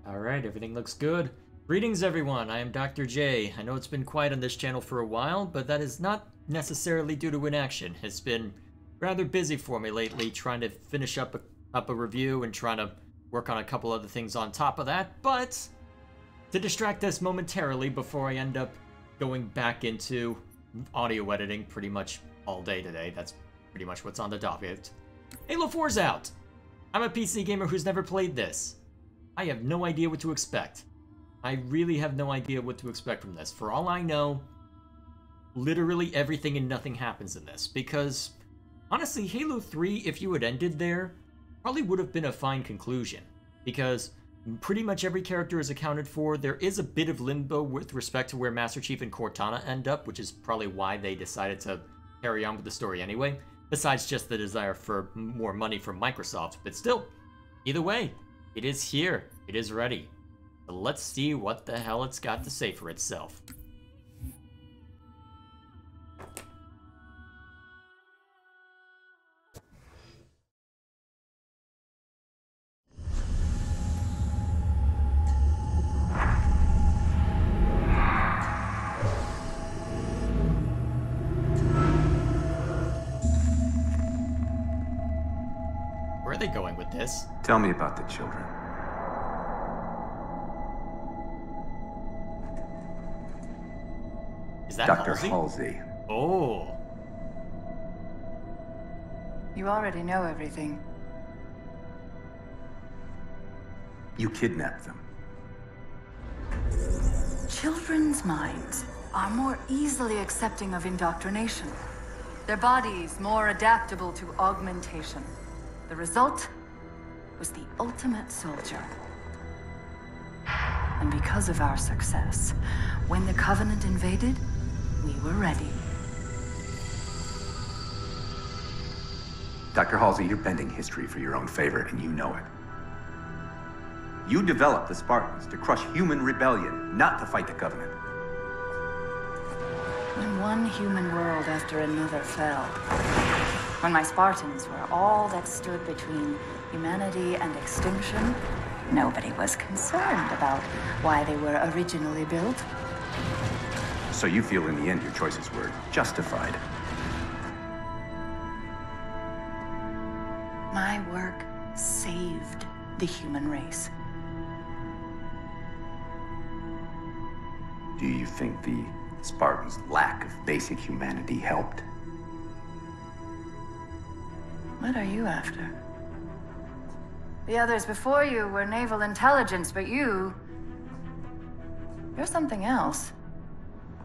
Alright, everything looks good. Greetings, everyone. I am Dr. J. I know it's been quiet on this channel for a while, but that is not necessarily due to inaction. It's been rather busy for me lately, trying to finish up a review and trying to work on a couple other things on top of that, but to distract us momentarily before I end up going back into audio editing pretty much all day today. That's pretty much what's on the docket. Halo 4's out! I'm a PC gamer who's never played this. I have no idea what to expect. I really have no idea what to expect from this. For all I know, literally everything and nothing happens in this. Because, honestly, Halo 3, if you had ended there, probably would have been a fine conclusion. Because pretty much every character is accounted for. There is a bit of limbo with respect to where Master Chief and Cortana end up, which is probably why they decided to carry on with the story anyway. Besides just the desire for more money from Microsoft. But still, either way, it is here. It is ready. So let's see what the hell it's got to say for itself. Where are they going with this? Tell me about the children. Is that Dr. Halsey? Halsey. Oh. You already know everything. You kidnapped them. Children's minds are more easily accepting of indoctrination. Their bodies more adaptable to augmentation. The result was the ultimate soldier. And because of our success, when the Covenant invaded, we were ready. Dr. Halsey, you're bending history for your own favor, and you know it. You developed the Spartans to crush human rebellion, not to fight the Covenant. When one human world after another fell, when my Spartans were all that stood between humanity and extinction, nobody was concerned about why they were originally built. So you feel in the end your choices were justified. My work saved the human race. Do you think the Spartans' lack of basic humanity helped? What are you after? The others before you were naval intelligence, but you're something else.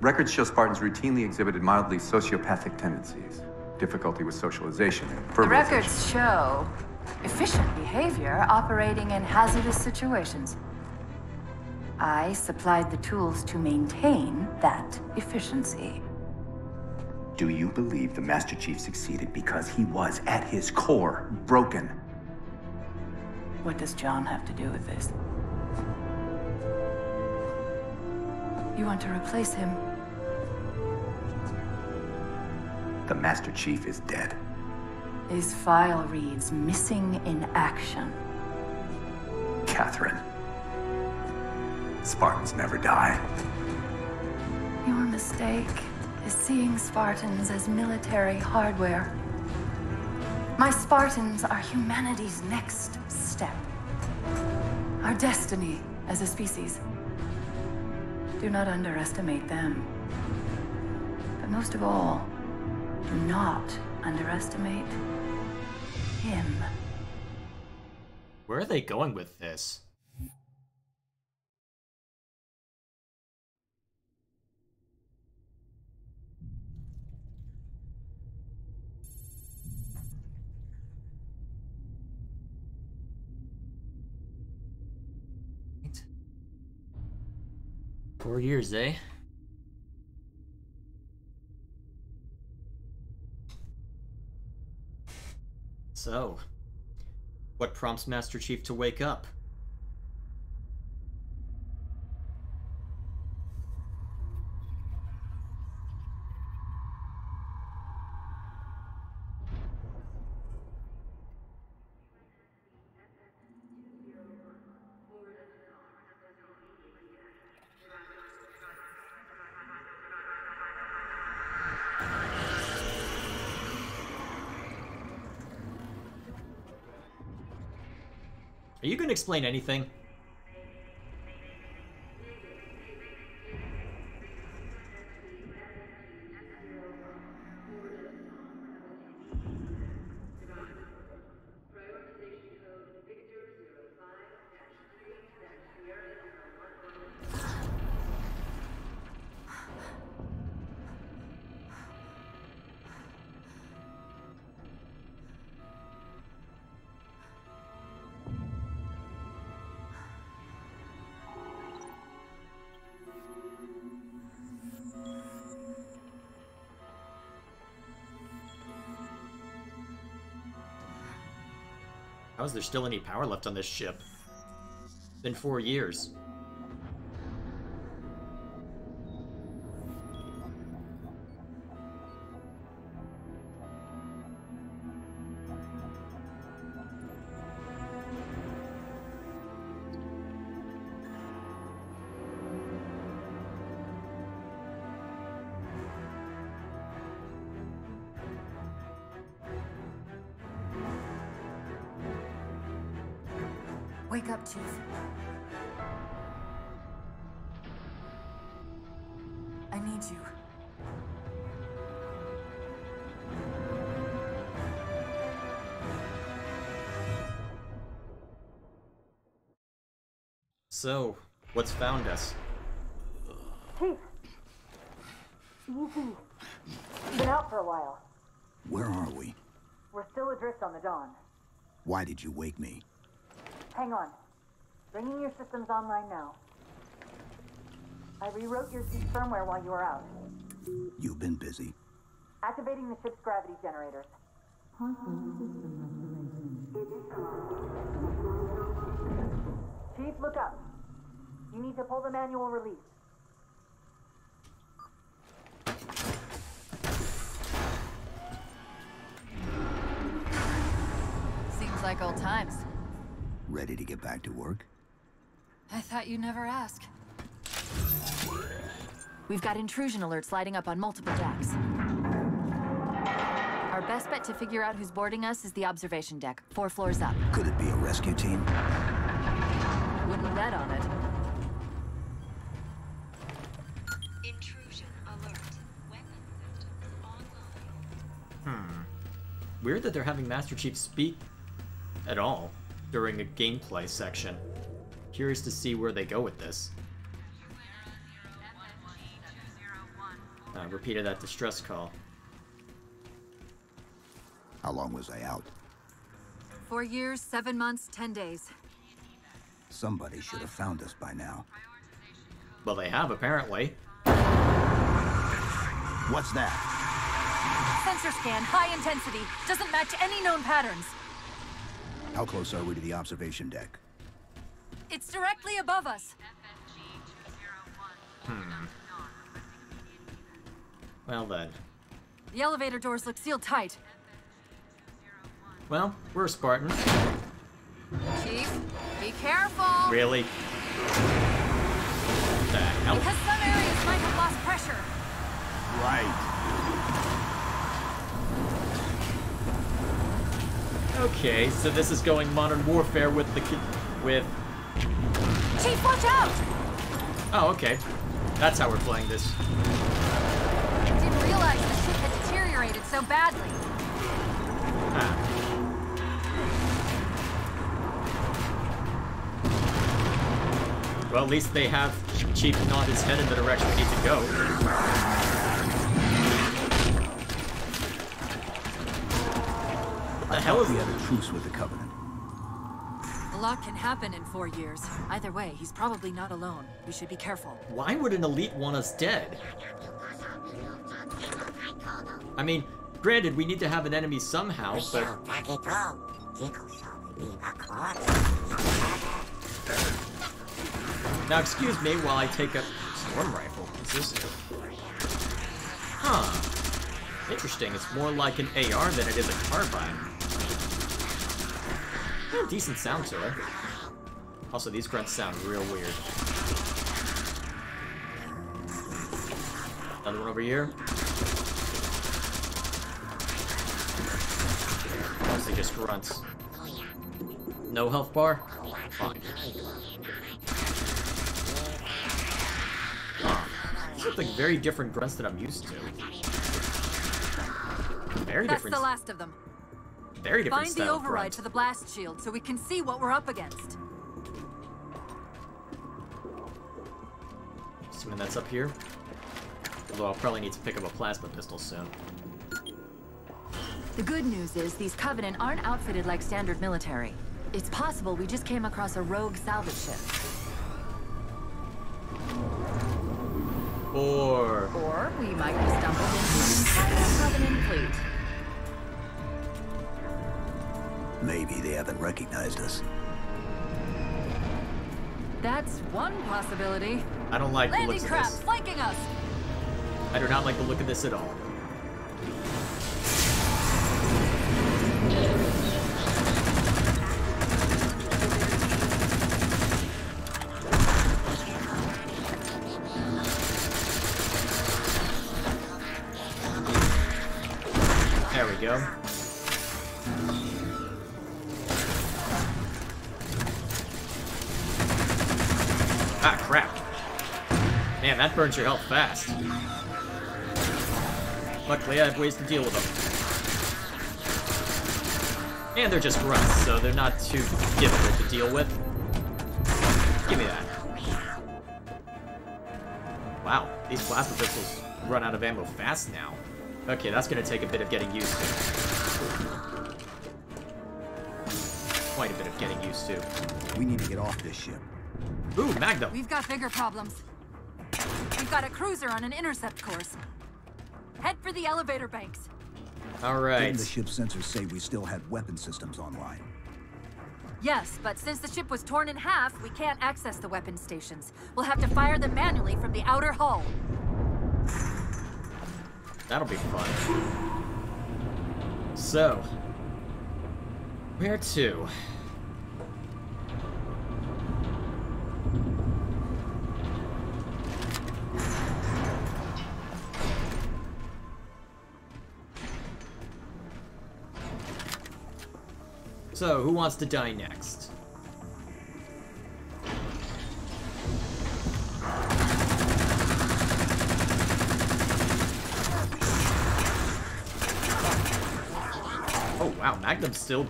Records show Spartans routinely exhibited mildly sociopathic tendencies, difficulty with socialization, and The verbalization. records show efficient behavior operating in hazardous situations. I supplied the tools to maintain that efficiency. Do you believe the Master Chief succeeded because he was, at his core, broken? What does John have to do with this? You want to replace him? The Master Chief is dead. His file reads missing in action. Catherine. Spartans never die. Your mistake is seeing Spartans as military hardware. My Spartans are humanity's next step. Our destiny as a species. Do not underestimate them. But most of all, do not underestimate him. Where are they going with this? Right. 4 years, eh? So, what prompts Master Chief to wake up? Are you gonna explain anything? How is there still any power left on this ship? It's been 4 years. Wake up, Chief. I need you. So, what's found us? Chief! Easy. Been out for a while. Where are we? We're still adrift on the Dawn. Why did you wake me? Hang on. Bringing your systems online now. I rewrote your suit's firmware while you were out. You've been busy. Activating the ship's gravity generators. Chief, look up. You need to pull the manual release. Seems like old times. Ready to get back to work? I thought you'd never ask. We've got intrusion alerts lighting up on multiple decks. Our best bet to figure out who's boarding us is the observation deck, 4 floors up. Could it be a rescue team? Wouldn't bet on it. Intrusion alert. Weapon systems online. Weird that they're having Master Chief speak at all during a gameplay section. Curious to see where they go with this. Repeated that distress call. How long was I out? 4 years, 7 months, 10 days. Somebody should have found us by now. Well, they have, apparently. What's that? Sensor scan, high intensity. Doesn't match any known patterns. How close are we to the observation deck? It's directly above us. Well then. The elevator doors look sealed tight. Well, we're a Spartan. Chief, be careful. Really? The hell? Because some areas might have lost pressure. Right. Okay, so this is going Modern Warfare with the with... Chief, watch out! Oh, okay. That's how we're playing this. Didn't realize the ship had deteriorated so badly. Ah. Well, at least they have Chief nod his head in the direction we need to go. The hell is we had a truce with the Covenant. A lot can happen in 4 years. Either way, he's probably not alone. We should be careful. Why would an elite want us dead? I mean, granted, we need to have an enemy somehow, but... Now, excuse me while I take a storm rifle. What's this? Huh. Interesting. It's more like an AR than it is a carbine. Decent sound to it. Also, these grunts sound real weird. Another one over here. Mostly just grunts. No health bar? Fuck. These look like very different grunts that I'm used to. Very That's different. the last of them. Very different Find style the of override grunt. to the blast shield so we can see what we're up against. Assuming that's up here. Although I'll probably need to pick up a plasma pistol soon. The good news is these Covenant aren't outfitted like standard military. It's possible we just came across a rogue salvage ship. Or we might have stumbled into an entire Covenant fleet. Maybe they haven't recognized us. That's one possibility. I don't like the Landing looks of crabs this. flanking us! I do not like the look of this at all. There we go. Ah, crap. Man, that burns your health fast. Luckily, I have ways to deal with them. And they're just grunts, so they're not too difficult to deal with. Give me that. Wow, these plasma pistols run out of ammo fast now. Okay, that's gonna take a bit of getting used to. Quite a bit of getting used to. We need to get off this ship. Ooh, Magnum! We've got bigger problems. We've got a cruiser on an intercept course. Head for the elevator banks. Alright. Didn't the ship's sensors say we still had weapon systems online? Yes, but since the ship was torn in half, we can't access the weapon stations. We'll have to fire them manually from the outer hull. That'll be fun. So, where to? So, who wants to die next? Oh wow, Magnum's still...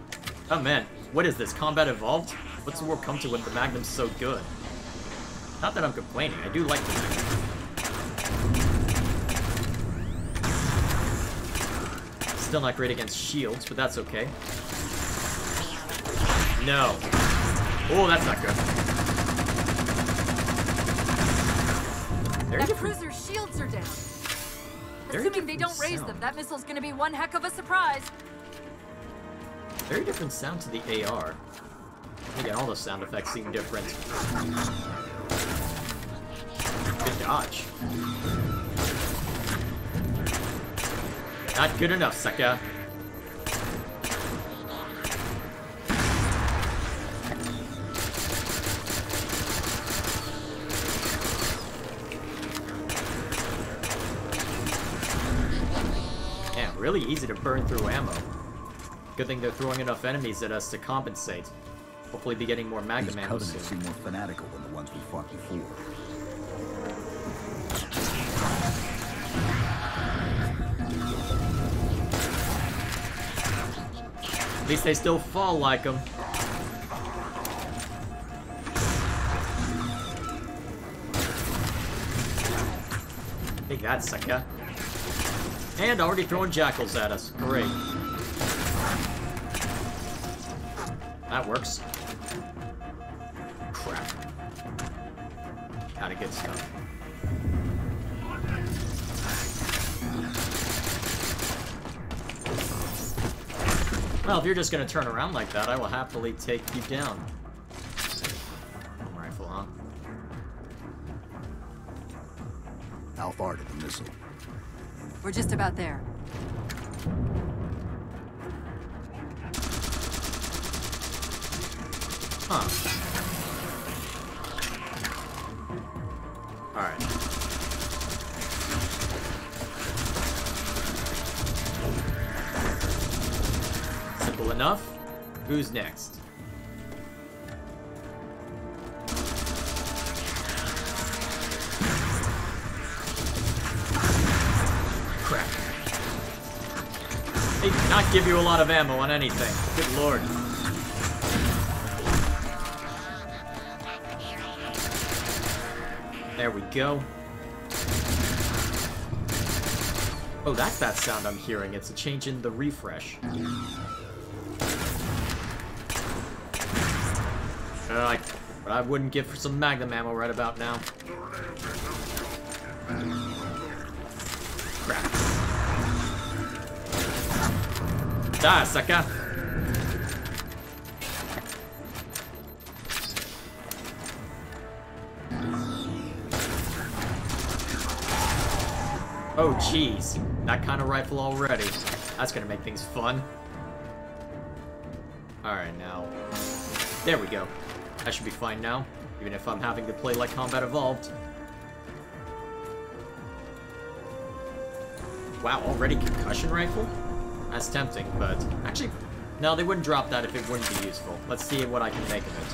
Oh man, what is this, Combat Evolved? What's the world come to when the Magnum's so good? Not that I'm complaining, I do like the Magnum. Still not great against shields, but that's okay. No. Oh, that's not good. Very That different, cruiser's shields are down. Very Assuming they different don't raise them, sound. that missile's gonna be one heck of a surprise. very different sound to the AR. Again, all those sound effects seem different. Good dodge. Not good enough, sucker. Man, really easy to burn through ammo. Good thing they're throwing enough enemies at us to compensate. Hopefully be getting more These Magnum ammo Covenants soon. seem more fanatical than the ones we fought before. At least they still fall like them. Take that, sucker. And already throwing jackals at us. Great. That works. Crap. Kinda good stuff. Well, if you're just gonna turn around like that, I will happily take you down. Rifle, huh? How far to the missile? We're just about there. Huh. Alright. Simple enough. Who's next? They do not give you a lot of ammo on anything. Good lord. There we go. Oh, that's that sound I'm hearing. It's a change in the refresh. I wouldn't give for some Magnum ammo right about now. Crap. Die, sucker! Oh, jeez. That kind of rifle already. That's gonna make things fun. Alright, now. There we go. That should be fine now, even if I'm having to play like Combat Evolved. Wow, already concussion rifle? That's tempting, but actually, no, they wouldn't drop that if it wouldn't be useful. Let's see what I can make of it.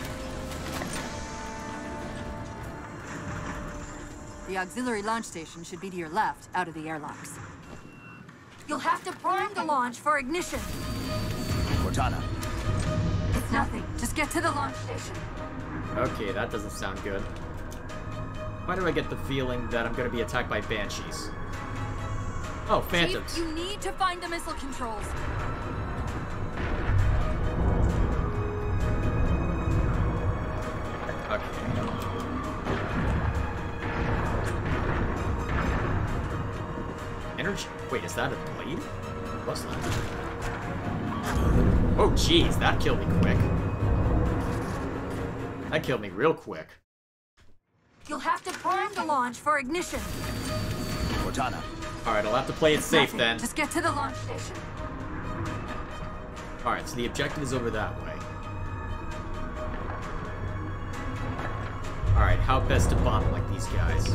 The auxiliary launch station should be to your left, out of the airlocks. You'll have to prime the launch for ignition. Cortana. It's nothing. Just get to the launch station. Okay, that doesn't sound good. Why do I get the feeling that I'm gonna be attacked by Banshees? Oh, Phantoms. Chief, you need to find the missile controls. Okay. Energy? Wait, is that a blade? What's that? Oh, jeez, that killed me quick. That killed me real quick. You'll have to prime the launch for ignition. Cortana. Alright, I'll have to play it safe Nothing. then. Just get to the launch station. Alright, so the objective is over that way. Alright, how best to bomb like these guys?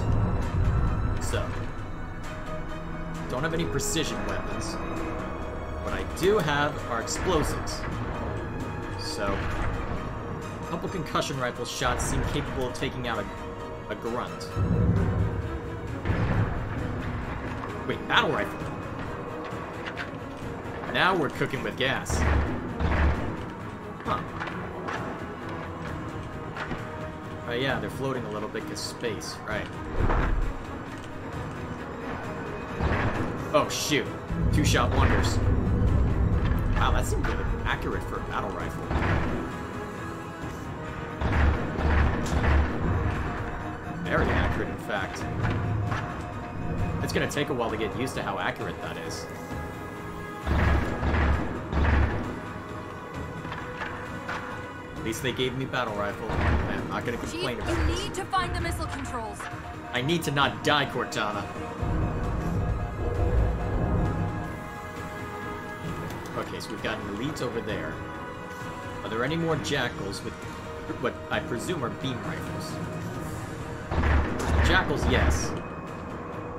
So. Don't have any precision weapons. What I do have are explosives. So. A couple concussion rifle shots seem capable of taking out a grunt. Wait, battle rifle. Now we're cooking with gas. Huh. Oh yeah, they're floating a little bit because space, right. Oh shoot. Two-shot wonders. Wow, that seemed really accurate for a battle rifle. Very accurate, in fact. It's gonna take a while to get used to how accurate that is. At least they gave me battle rifle. I'm not gonna complain Chief, about you this. need to find the missile controls. I need to not die, Cortana. Okay, so we've got an elite over there. Are there any more jackals with what I presume are beam rifles? Jackals, yes.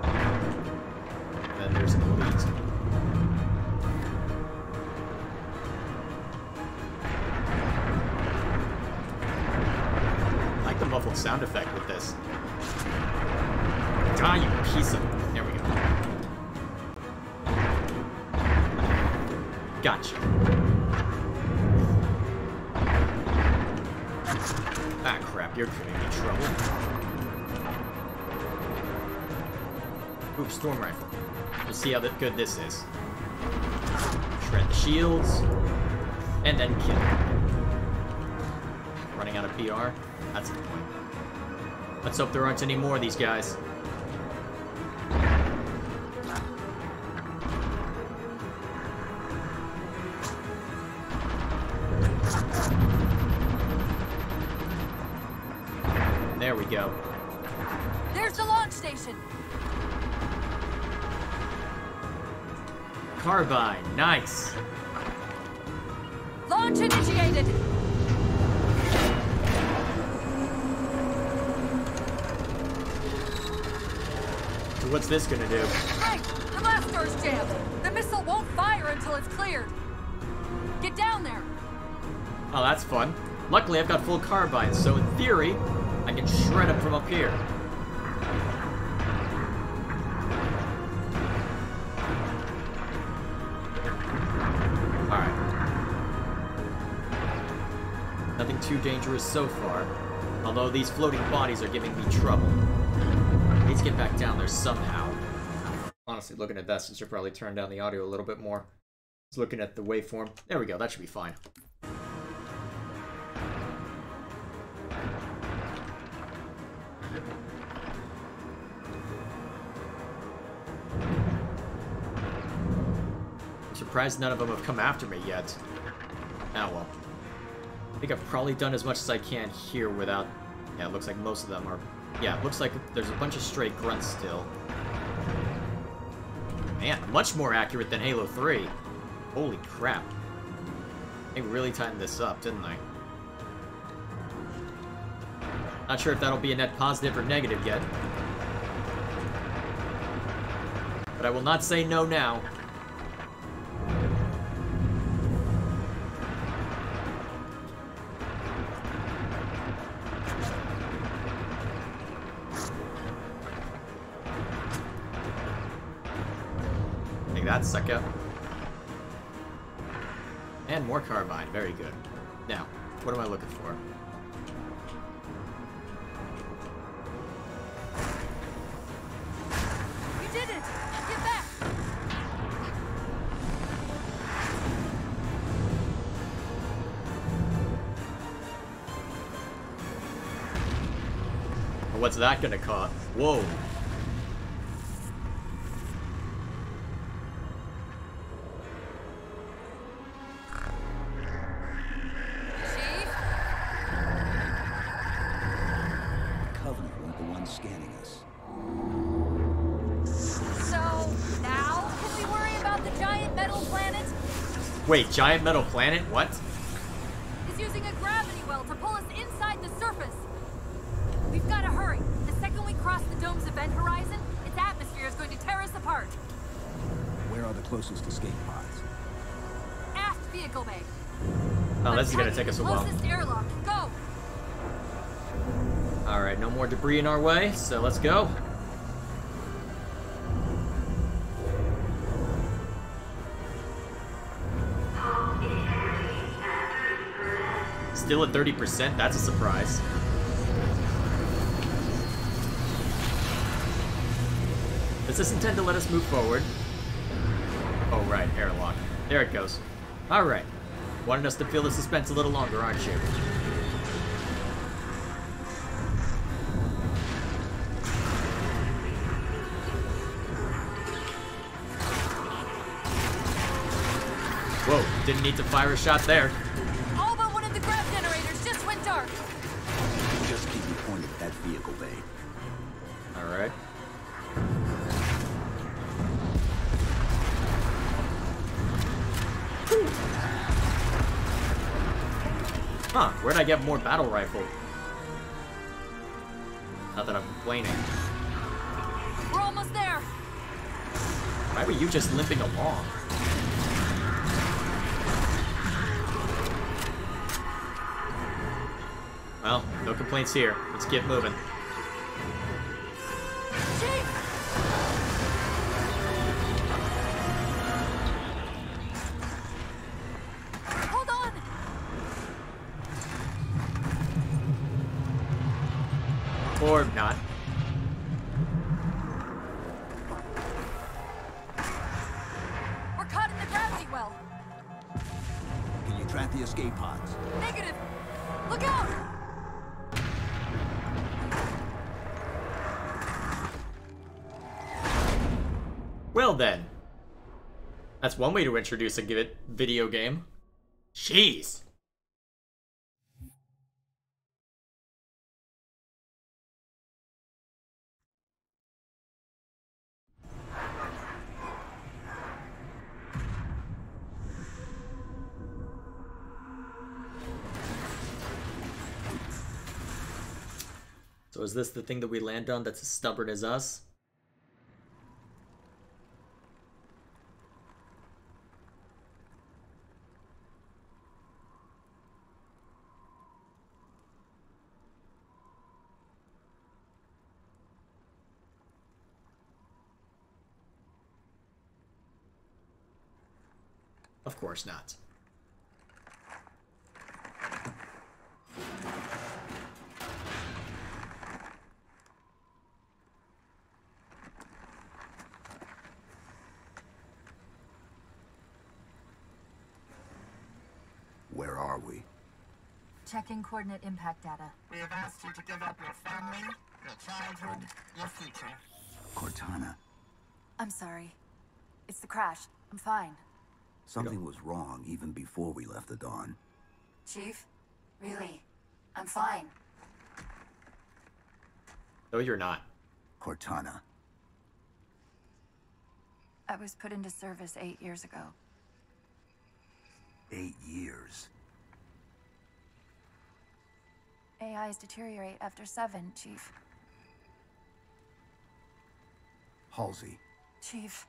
And then there's an elite. I like the muffled sound effect with this. Die, you piece of... There we go. Gotcha. Ah, crap, you're gonna be trouble. Ooh, storm rifle. We'll see how good this is. Shred the shields. And then kill. Running out of PR? That's the point. Let's hope there aren't any more of these guys. There we go. There's the launch station. Carbine, nice. Launch initiated. So what's this gonna do? Right, the blast door's jammed. The missile won't fire until it's cleared. Get down there. Oh, that's fun. Luckily, I've got full carbines, so in theory, I can shred them from up here. too dangerous so far. Although these floating bodies are giving me trouble. I need to get back down there somehow. Honestly, looking at this, I should probably turn down the audio a little bit more. Just looking at the waveform. There we go, that should be fine. I'm surprised none of them have come after me yet. Ah, well. I think I've probably done as much as I can here without... Yeah, it looks like most of them are... Yeah, it looks like there's a bunch of stray grunts still. Man, much more accurate than Halo 3. Holy crap. They really tightened this up, didn't they? Not sure if that'll be a net positive or negative yet. But I will not say no now. That sucker. And more carbine, very good. Now, what am I looking for? You did it! Get back! What's that gonna cost? Whoa. Scanning us. So, now can we worry about the giant metal planet? Wait, giant metal planet? What? He's using a gravity well to pull us inside the surface. We've got to hurry. The second we cross the dome's event horizon, its atmosphere is going to tear us apart. Where are the closest escape pods? Aft vehicle bay. Oh, this is gonna take us a while. Closest airlock. Go! Alright, no more debris in our way, so let's go. Still at 30%? That's a surprise. Does this intend to let us move forward? Oh, right, airlock. There it goes. Alright. Wanted us to feel the suspense a little longer, aren't you? Whoa, didn't need to fire a shot there. All but one of the grav generators just went dark. Just keep me pointed at that vehicle bay. Alright. Huh, where'd I get more battle rifle? Not that I'm complaining. We're almost there. Why were you just limping along? Well, no complaints here. Let's get moving. Chief! Hold on! Or not. We're caught in the gravity well. Can you track the escape pods? Negative. Look out! Well then. That's one way to introduce a video game. Jeez. So is this the thing that we land on that's as stubborn as us? Of course not. are we? Checking coordinate impact data. We have asked you to give up your family, your childhood, your future. Cortana, I'm sorry. It's the crash. I'm fine. something was wrong even before we left the Dawn. Chief? Really? I'm fine. No, you're not. Cortana, I was put into service 8 years ago. 8 years. AIs deteriorate after 7, Chief. Halsey, Chief.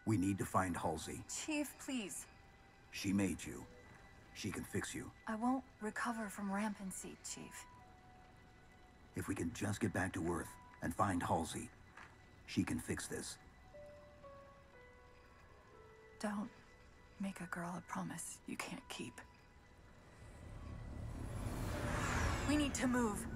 we need to find Halsey. Chief, please. She made you. She can fix you. I won't recover from rampancy, Chief. If we can just get back to Earth and find Halsey, she can fix this. Don't make a girl a promise you can't keep. We need to move.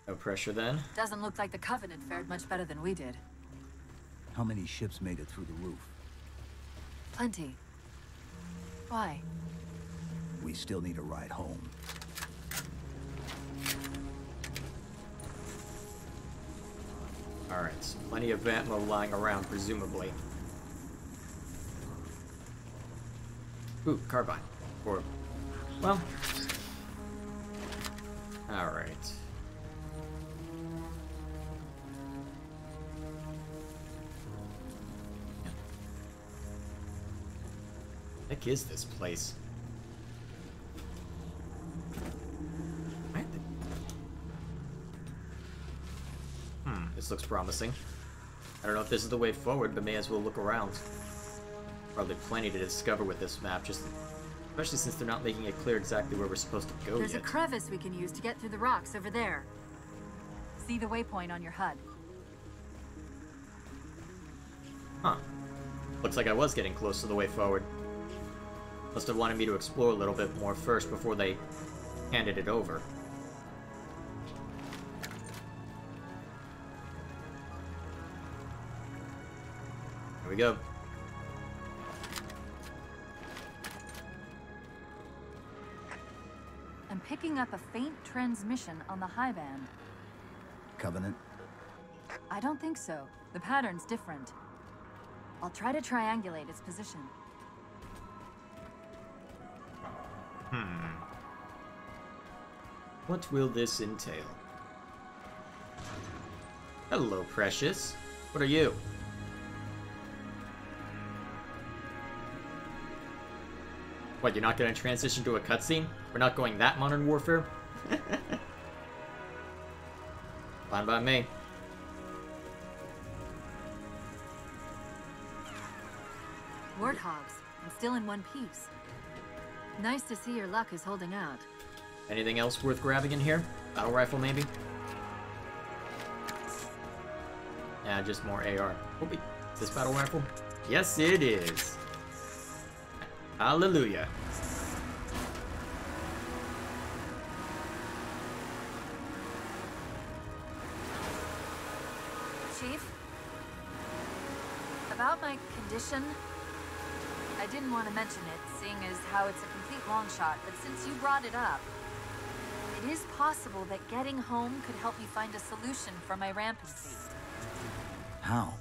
No pressure then. Doesn't look like the Covenant fared much better than we did. How many ships made it through the roof? Plenty. Why? We still need a ride home. Alright, so plenty of ammo lying around, presumably. Ooh, carbine. Or, well... Alright. What the heck is this place? This looks promising. I don't know if this is the way forward, but may as well look around. Probably plenty to discover with this map, especially since they're not making it clear exactly where we're supposed to go There's yet. a crevice we can use to get through the rocks over there. See the waypoint on your HUD. Huh. Looks like I was getting close to the way forward. Must have wanted me to explore a little bit more first before they handed it over. Here we go. I'm picking up a faint transmission on the high band. Covenant? I don't think so. The pattern's different. I'll try to triangulate its position. What will this entail? Hello, Precious. What are you? What, you're not gonna transition to a cutscene? We're not going that Modern Warfare? Fine by me. Warthogs, and still in one piece. Nice to see your luck is holding out. Anything else worth grabbing in here? Battle rifle, maybe? Yeah, just more AR. Oh, wait, is this battle rifle? Yes, it is. Hallelujah. Chief? About my condition? I didn't want to mention it, seeing as how it's a complete long shot, but since you brought it up, it is possible that getting home could help me find a solution for my rampancy. How?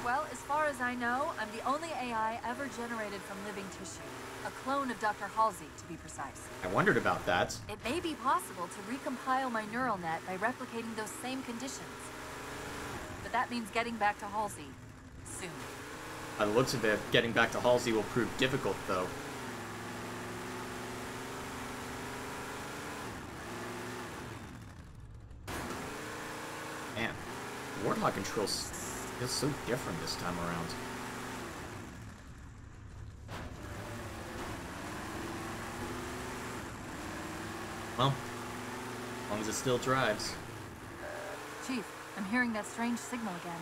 Well, as far as I know, I'm the only AI ever generated from living tissue. A clone of Dr. Halsey, to be precise. I wondered about that. It may be possible to recompile my neural net by replicating those same conditions. But that means getting back to Halsey soon. By the looks of it, getting back to Halsey will prove difficult, though. Man, Warthog controls feels so different this time around. Well, as long as it still drives. Chief, I'm hearing that strange signal again.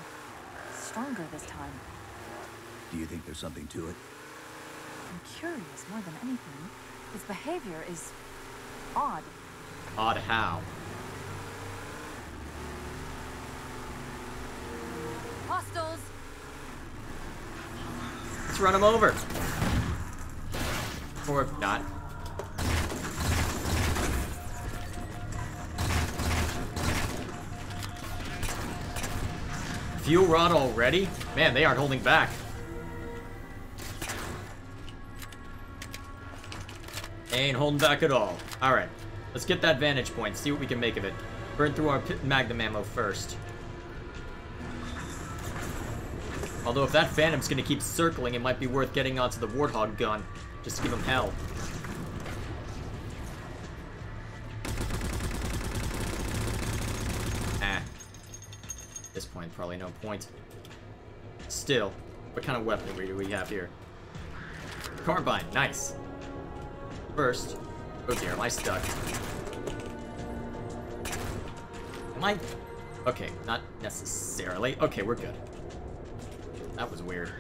Stronger this time. Do you think there's something to it? I'm curious more than anything. Its behavior is odd. Odd how? Hostiles! Let's run him over. Or not. Fuel rod already? Man, they aren't holding back. They ain't holding back at all. Alright, let's get that vantage point, see what we can make of it. Burn through our magnum ammo first. Although if that Phantom's gonna keep circling, it might be worth getting onto the Warthog gun, just to give him hell. At this point, probably no point. Still, what kind of weaponry do we have here? Carbine, nice. First, oh dear, am I stuck? Am I? Okay, not necessarily. Okay, we're good. That was weird.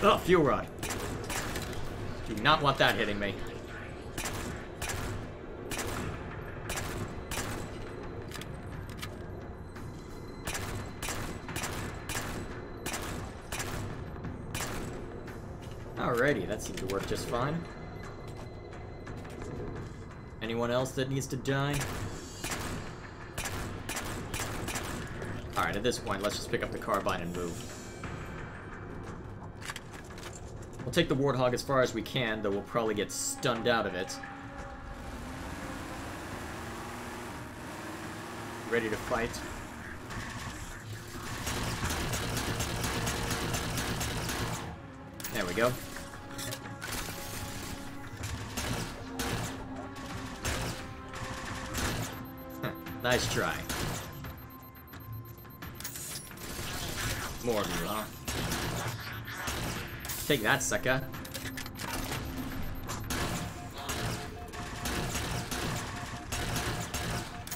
Oh, fuel rod. Do not want that hitting me. Alrighty, that seemed to work just fine. Anyone else that needs to die? Alright, at this point, let's just pick up the carbine and move. We'll take the Warthog as far as we can, though we'll probably get stunned out of it. Ready to fight? There we go. Nice try. More of you, huh? Take that, sucker.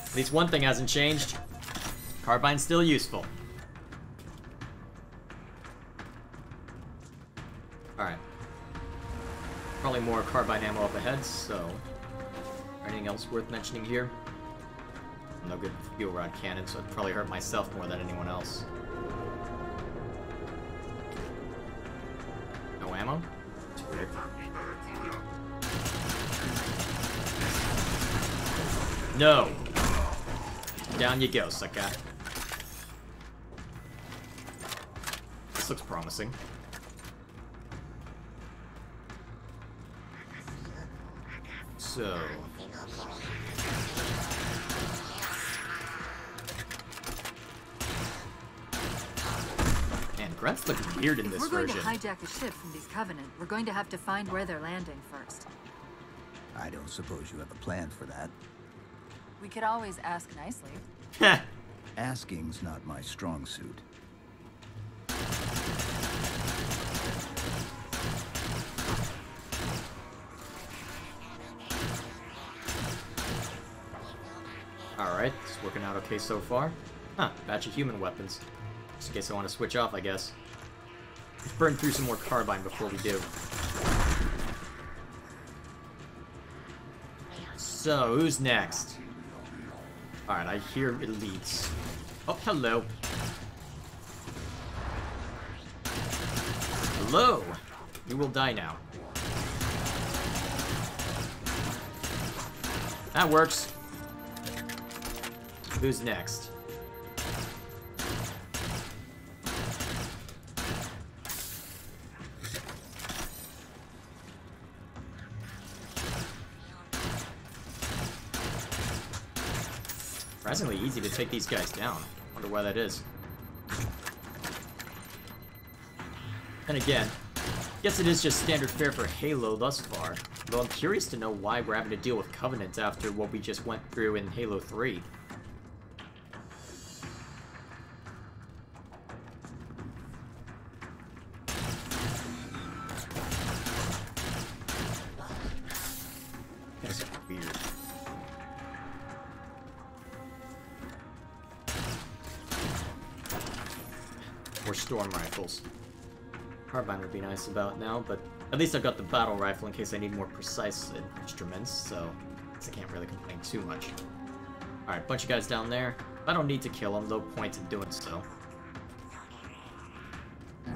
At least one thing hasn't changed. Carbine's still useful. Alright. Probably more carbine ammo up ahead, so... Anything else worth mentioning here? No good fuel rod cannon, so I'd probably hurt myself more than anyone else. No ammo? That's weird. No! Down you go, sucker. This looks promising. So... Man, Grunt's looking weird in this version. We're going to hijack a ship from these Covenant. We're going to have to find where they're landing first. I don't suppose you have a plan for that. We could always ask nicely. Heh. Asking's not my strong suit. Alright, it's working out okay so far. Huh, batch of human weapons. Just in case I want to switch off, I guess. Let's burn through some more carbine before we do. So, who's next? Alright, I hear elites. Oh, hello. Hello! You will die now. That works. Who's next? Surprisingly easy to take these guys down. Wonder why that is. And again, guess it is just standard fare for Halo thus far. Though I'm curious to know why we're having to deal with Covenant after what we just went through in Halo 3. That's weird. Or storm rifles. Carbine would be nice about now, but at least I've got the battle rifle in case I need more precise instruments, so I guess I can't really complain too much. Alright, bunch of guys down there. I don't need to kill them, no point in doing so.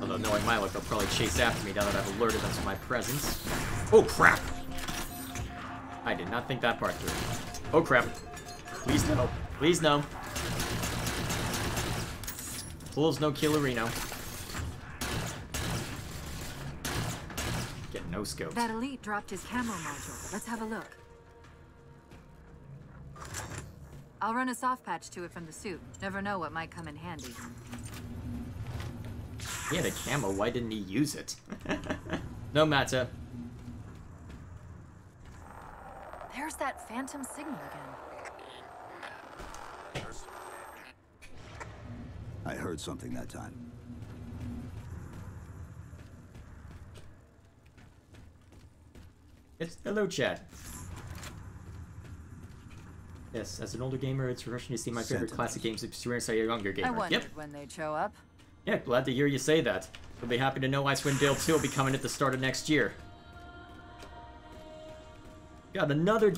Although knowing my luck, they'll probably chase after me now that I've alerted them to my presence. Oh crap! I did not think that part through. Oh crap. Please no. Please no. Pulls no killerino. Get no scopes. That elite dropped his camo module. Let's have a look. I'll run a soft patch to it from the suit. Never know what might come in handy. He had a camo, why didn't he use it? No matter. There's that phantom signal again. I heard something that time. It's hello, chat. Yes, as an older gamer, it's refreshing to see my favorite classic games experienced by a younger gamer. I wondered Yep. when they'd show up. Yeah, glad to hear you say that. We'll be happy to know Icewind Dale 2 will be coming at the start of next year. Got another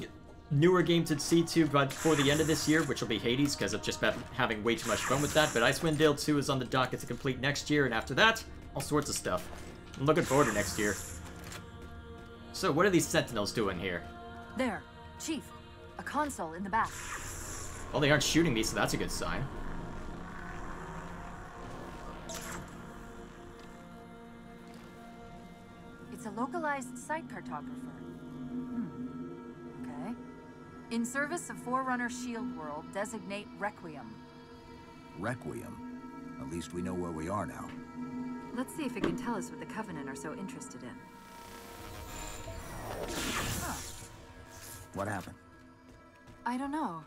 newer game to see too before the end of this year, which will be Hades, because I've just been having way too much fun with that. But Icewind Dale 2 is on the docket to complete next year, and after that, all sorts of stuff. I'm looking forward to next year. So, what are these Sentinels doing here? There, Chief. A console in the back. Well, they aren't shooting me, so that's a good sign. It's a localized site cartographer. Okay. In service of Forerunner Shield World, designate Requiem. Requiem. At least we know where we are now. Let's see if it can tell us what the Covenant are so interested in. Huh. What happened? I don't know.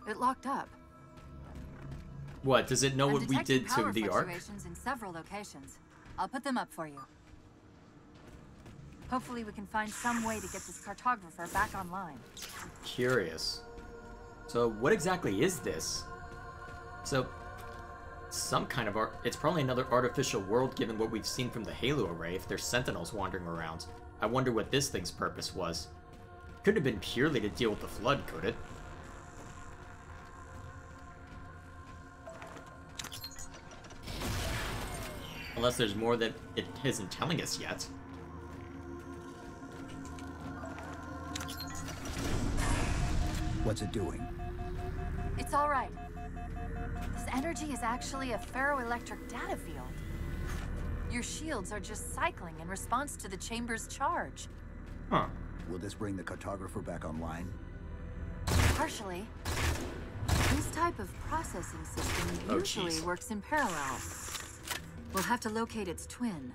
It locked up. What, does it know I'm what we detecting did to power the Ark? fluctuations in several locations. I'll put them up for you. Hopefully we can find some way to get this cartographer back online. Curious. So, what exactly is this? So, some kind of it's probably another artificial world given what we've seen from the Halo array if there's Sentinels wandering around. I wonder what this thing's purpose was. Couldn't have been purely to deal with the Flood, could it? Unless there's more that it isn't telling us yet. What's it doing? It's all right. This energy is actually a ferroelectric data field. Your shields are just cycling in response to the chamber's charge. Huh. Will this bring the cartographer back online? Partially. This type of processing system usually works in parallel. We'll have to locate its twin.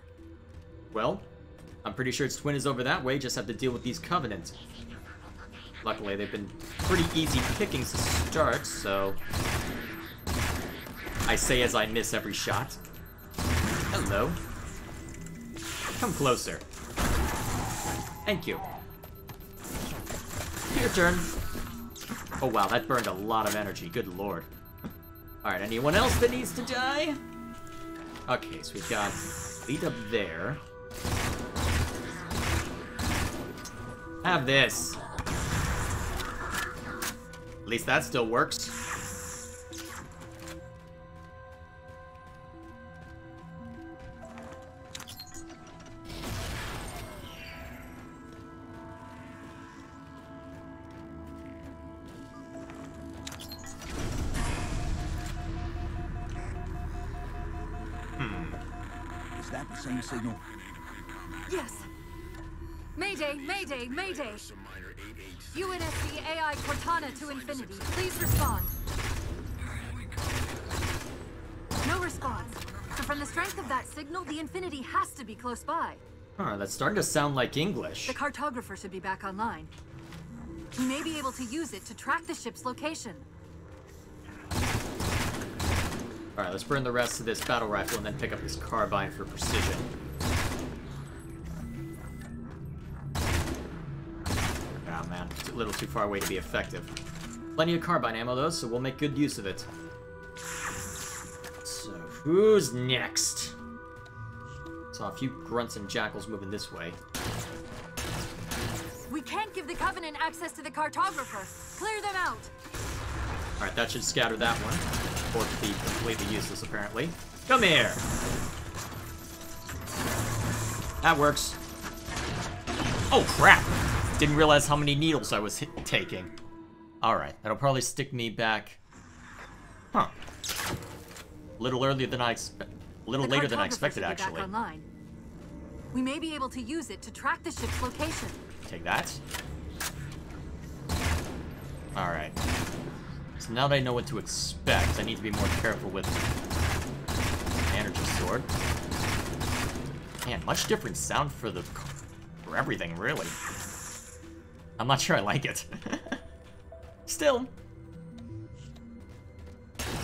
Well, I'm pretty sure its twin is over that way, just have to deal with these Covenants. Luckily, they've been pretty easy pickings to start, so... I say as I miss every shot. Hello. Come closer. Thank you. Your turn. Oh wow, that burned a lot of energy, good lord. Alright, anyone else that needs to die? Okay, so we've got lead up there. Have this. At least that still works. Is that the same signal? Yes. Mayday, Mayday, Mayday. UNSC AI Cortana to Infinity. Please respond. No response. So from the strength of that signal, the Infinity has to be close by. Huh, that's starting to sound like English. The cartographer should be back online. He may be able to use it to track the ship's location. Alright, let's burn the rest of this battle rifle and then pick up this carbine for precision. Ah man, it's a little too far away to be effective. Plenty of carbine ammo though, so we'll make good use of it. So, who's next? Saw a few grunts and jackals moving this way. We can't give the Covenant access to the cartographer. Clear them out. Alright, that should scatter that one. Or to be completely useless, apparently. Come here! That works. Oh, crap! Didn't realize how many needles I was taking. Alright, that'll probably stick me back. Huh. A little earlier than I expected. A little later than I expected, actually. Online. We may be able to use it to track the ship's location. Take that. Alright. So now that I know what to expect, I need to be more careful with energy sword. Man, much different sound for everything, really. I'm not sure I like it. Still.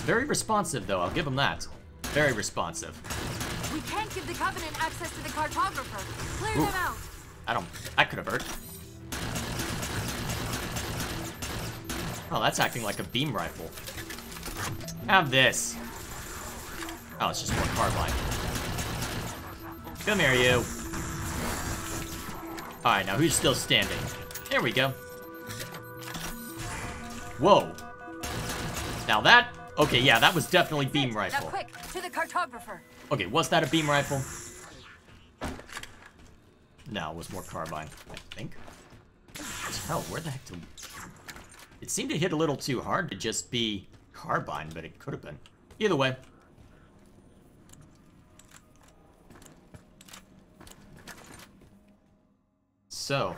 Very responsive, though, I'll give him that. Very responsive. We can't give the Covenant access to the cartographer. Clear Ooh. them out. That could have hurt. Oh, that's acting like a beam rifle. Have this. Oh, it's just more carbine. Come here, you. Alright, now who's still standing? There we go. Whoa. Now that... Okay, yeah, that was definitely beam rifle. Now quick, to the cartographer. Okay, was that a beam rifle? No, it was more carbine, I think. Hell, where the heck did... It seemed to hit a little too hard to just be carbine, but it could have been. Either way. So.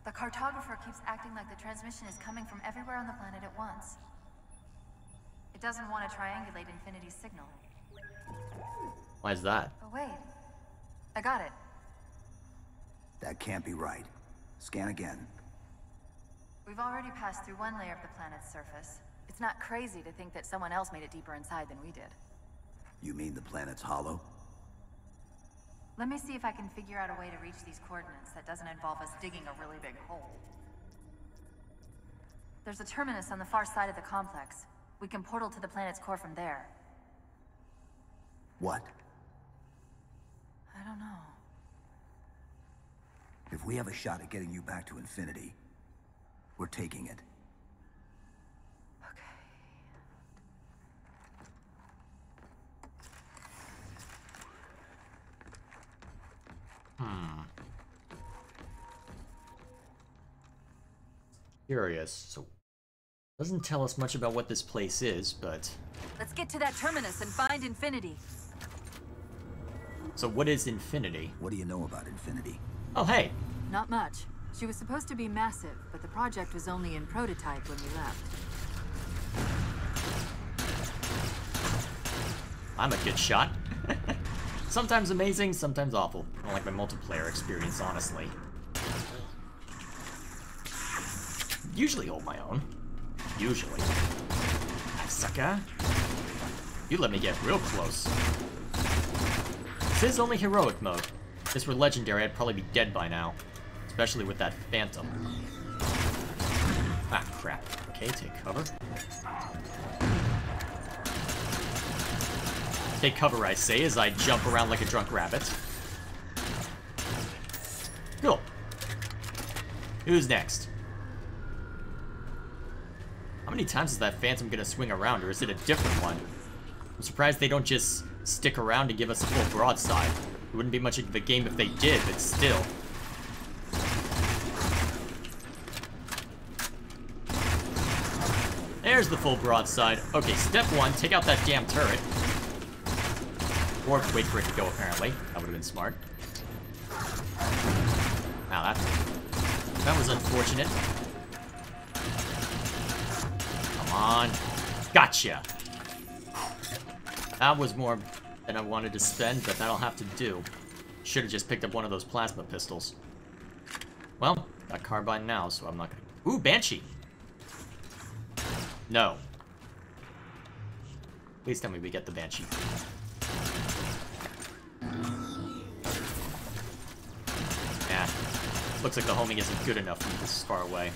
The cartographer keeps acting like the transmission is coming from everywhere on the planet at once. It doesn't want to triangulate Infinity's signal. Why is that? But wait, I got it. That can't be right. Scan again. We've already passed through one layer of the planet's surface. It's not crazy to think that someone else made it deeper inside than we did. You mean the planet's hollow? Let me see if I can figure out a way to reach these coordinates that doesn't involve us digging a really big hole. There's a terminus on the far side of the complex. We can portal to the planet's core from there. What? I don't know. If we have a shot at getting you back to Infinity, we're taking it. Okay. Curious. So, doesn't tell us much about what this place is, but... Let's get to that terminus and find Infinity. So what is Infinity? What do you know about Infinity? Oh, hey! Not much. She was supposed to be massive, but the project was only in prototype when we left. I'm a good shot. Sometimes amazing, sometimes awful. I don't like my multiplayer experience, honestly. Usually hold my own. Usually. Ah, sucker. You let me get real close. This is only heroic mode. If this were legendary, I'd probably be dead by now. Especially with that phantom. Ah, crap. Okay, take cover. Take cover, I say, as I jump around like a drunk rabbit. Cool. Who's next? How many times is that phantom gonna swing around, or is it a different one? I'm surprised they don't just stick around to give us a full broadside. It wouldn't be much of a game if they did, but still. There's the full broadside. Okay, step one, take out that damn turret. Or wait for it to go, apparently. That would have been smart. Now that was unfortunate. Come on. Gotcha! That was more than I wanted to spend, but that'll have to do. Should have just picked up one of those plasma pistols. Well, got carbine now, so I'm not gonna... Ooh, Banshee! No. Please tell me we get the Banshee. Yeah. Looks like the homing isn't good enough from this far away.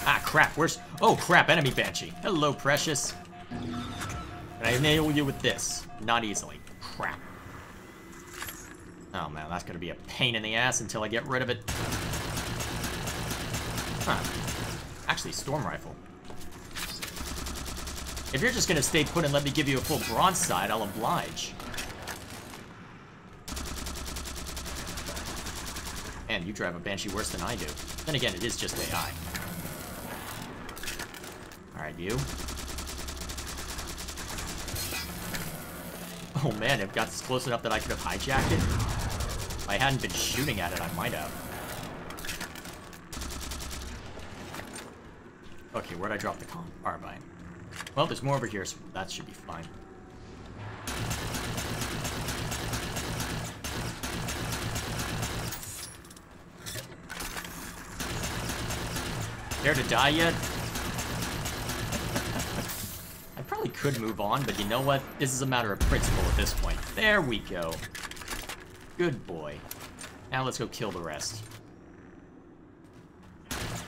Ah, crap, where's... Oh, crap, enemy Banshee. Hello, precious. Can I nail you with this? Not easily. Crap. Oh man, that's gonna be a pain in the ass until I get rid of it. Huh. Actually, storm rifle. If you're just gonna stay put and let me give you a full broadside, I'll oblige. Man, you drive a Banshee worse than I do. Then again, it is just AI. Alright, you. Oh man, it got close enough that I could have hijacked it. If I hadn't been shooting at it, I might have. Okay, where'd I drop the carbine? Well, there's more over here, so that should be fine. Care to die yet? I probably could move on, but you know what? This is a matter of principle at this point. There we go. Good boy. Now let's go kill the rest.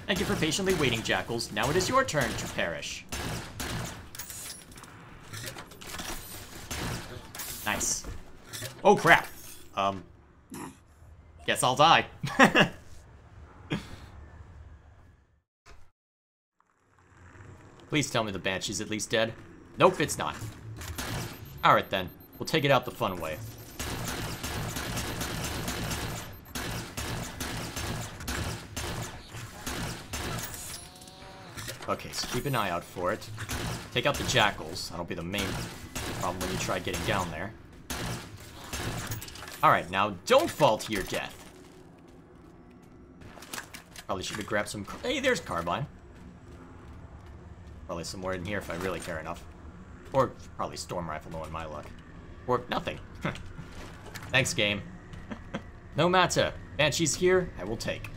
Thank you for patiently waiting, Jackals. Now it is your turn to perish. Nice. Oh, crap. Guess I'll die. Please tell me the Banshee's at least dead. Nope, it's not. Alright then. We'll take it out the fun way. Okay, so keep an eye out for it. Take out the Jackals. That'll be the main problem when you try getting down there. Alright, now don't fall to your death. Probably should have grabbed some... Hey, there's carbine. Probably somewhere in here if I really care enough. Or probably storm rifle, knowing my luck. Or nothing. Thanks, game. No matter. Banshee's here, I will take.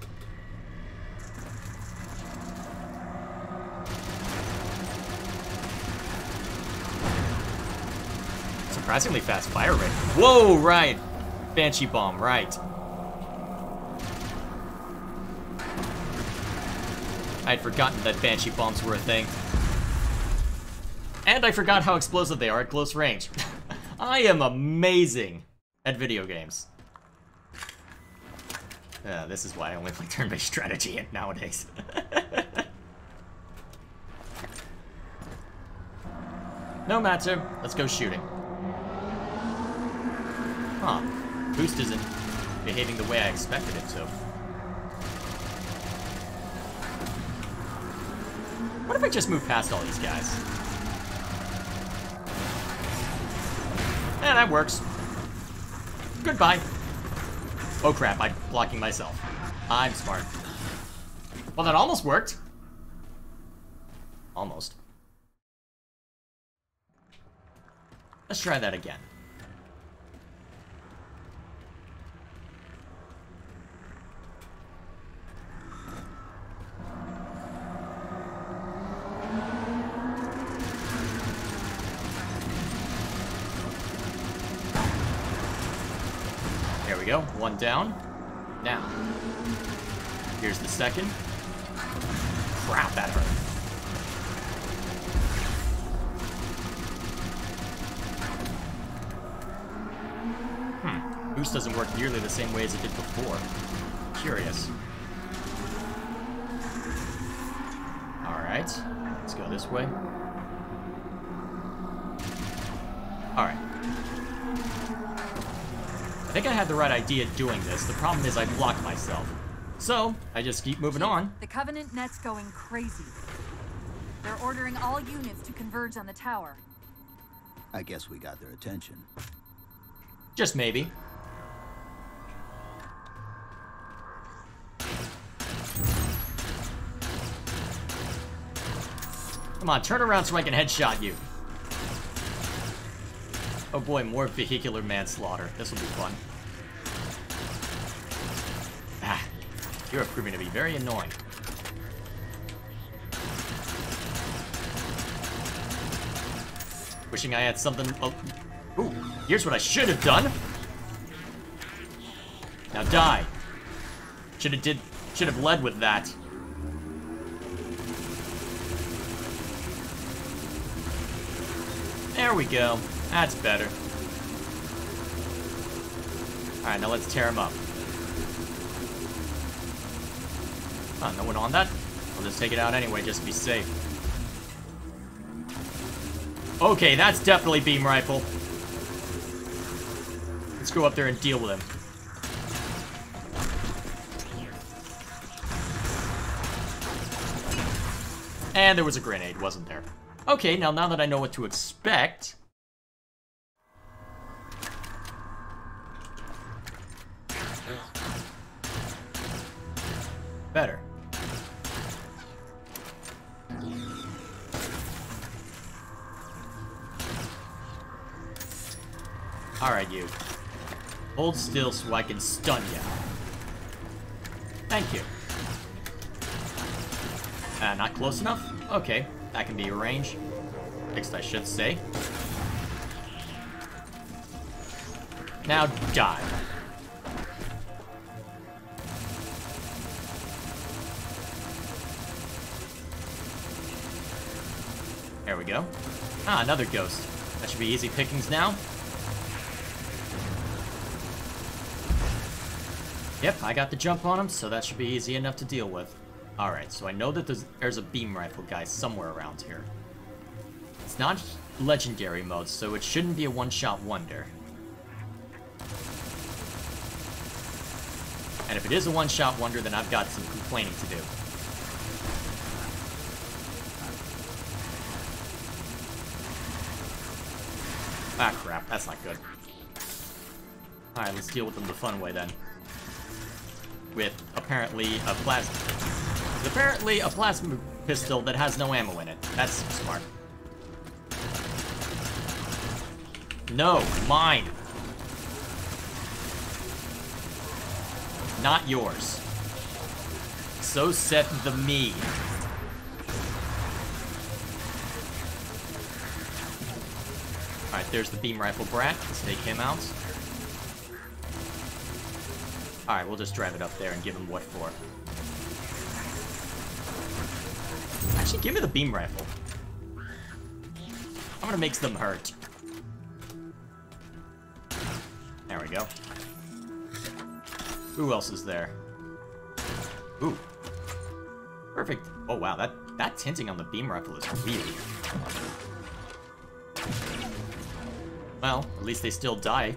Surprisingly fast fire rate. Whoa, right. Banshee bomb, right. I'd forgotten that Banshee bombs were a thing. And I forgot how explosive they are at close range. I am amazing at video games. This is why I only play turn-based strategy nowadays. No matter, let's go shooting. Huh, Boost isn't behaving the way I expected it to. What if I just move past all these guys? That works. Goodbye. Oh crap, I'm blocking myself. I'm smart. Well, that almost worked. Almost. Let's try that again. There we go, one down. Now, here's the second. Crap, that hurt. Boost doesn't work nearly the same way as it did before. Curious. Alright, let's go this way. Alright. I think I had the right idea doing this. The problem is I blocked myself. So, I just keep moving on. The Covenant net's going crazy. They're ordering all units to converge on the tower. I guess we got their attention. Just maybe. Come on, turn around so I can headshot you. Oh boy, more vehicular manslaughter. This will be fun. Ah, you're proving to be very annoying. Wishing I had something... Oh, ooh, here's what I should have done. Now die. Should have led with that. There we go. That's better. Alright, now let's tear him up. No one on that? I'll just take it out anyway, just to be safe. Okay, that's definitely beam rifle. Let's go up there and deal with him. And there was a grenade, wasn't there? Okay, now that I know what to expect... Better. Alright, you. Hold still so I can stun you. Thank you. Not close enough? Okay, that can be arranged. Fixed, I should say. Now die. There we go. Ah, another ghost. That should be easy pickings now. Yep, I got the jump on him, so that should be easy enough to deal with. Alright, so I know that there's a beam rifle guy somewhere around here. It's not legendary mode, so it shouldn't be a one-shot wonder. And if it is a one-shot wonder, then I've got some complaining to do. Ah, crap. That's not good. Alright, let's deal with them the fun way, then. With, apparently, a plasma... Apparently, a plasma pistol that has no ammo in it. That's smart. No, mine. Not yours. So saith the me. Alright, there's the beam rifle brat. Let's take him out. Alright, we'll just drive it up there and give him what for. Actually, give me the beam rifle. I'm gonna make them hurt. There we go. Who else is there? Ooh. Perfect. Oh wow, that tinting on the beam rifle is weird. Well, at least they still die.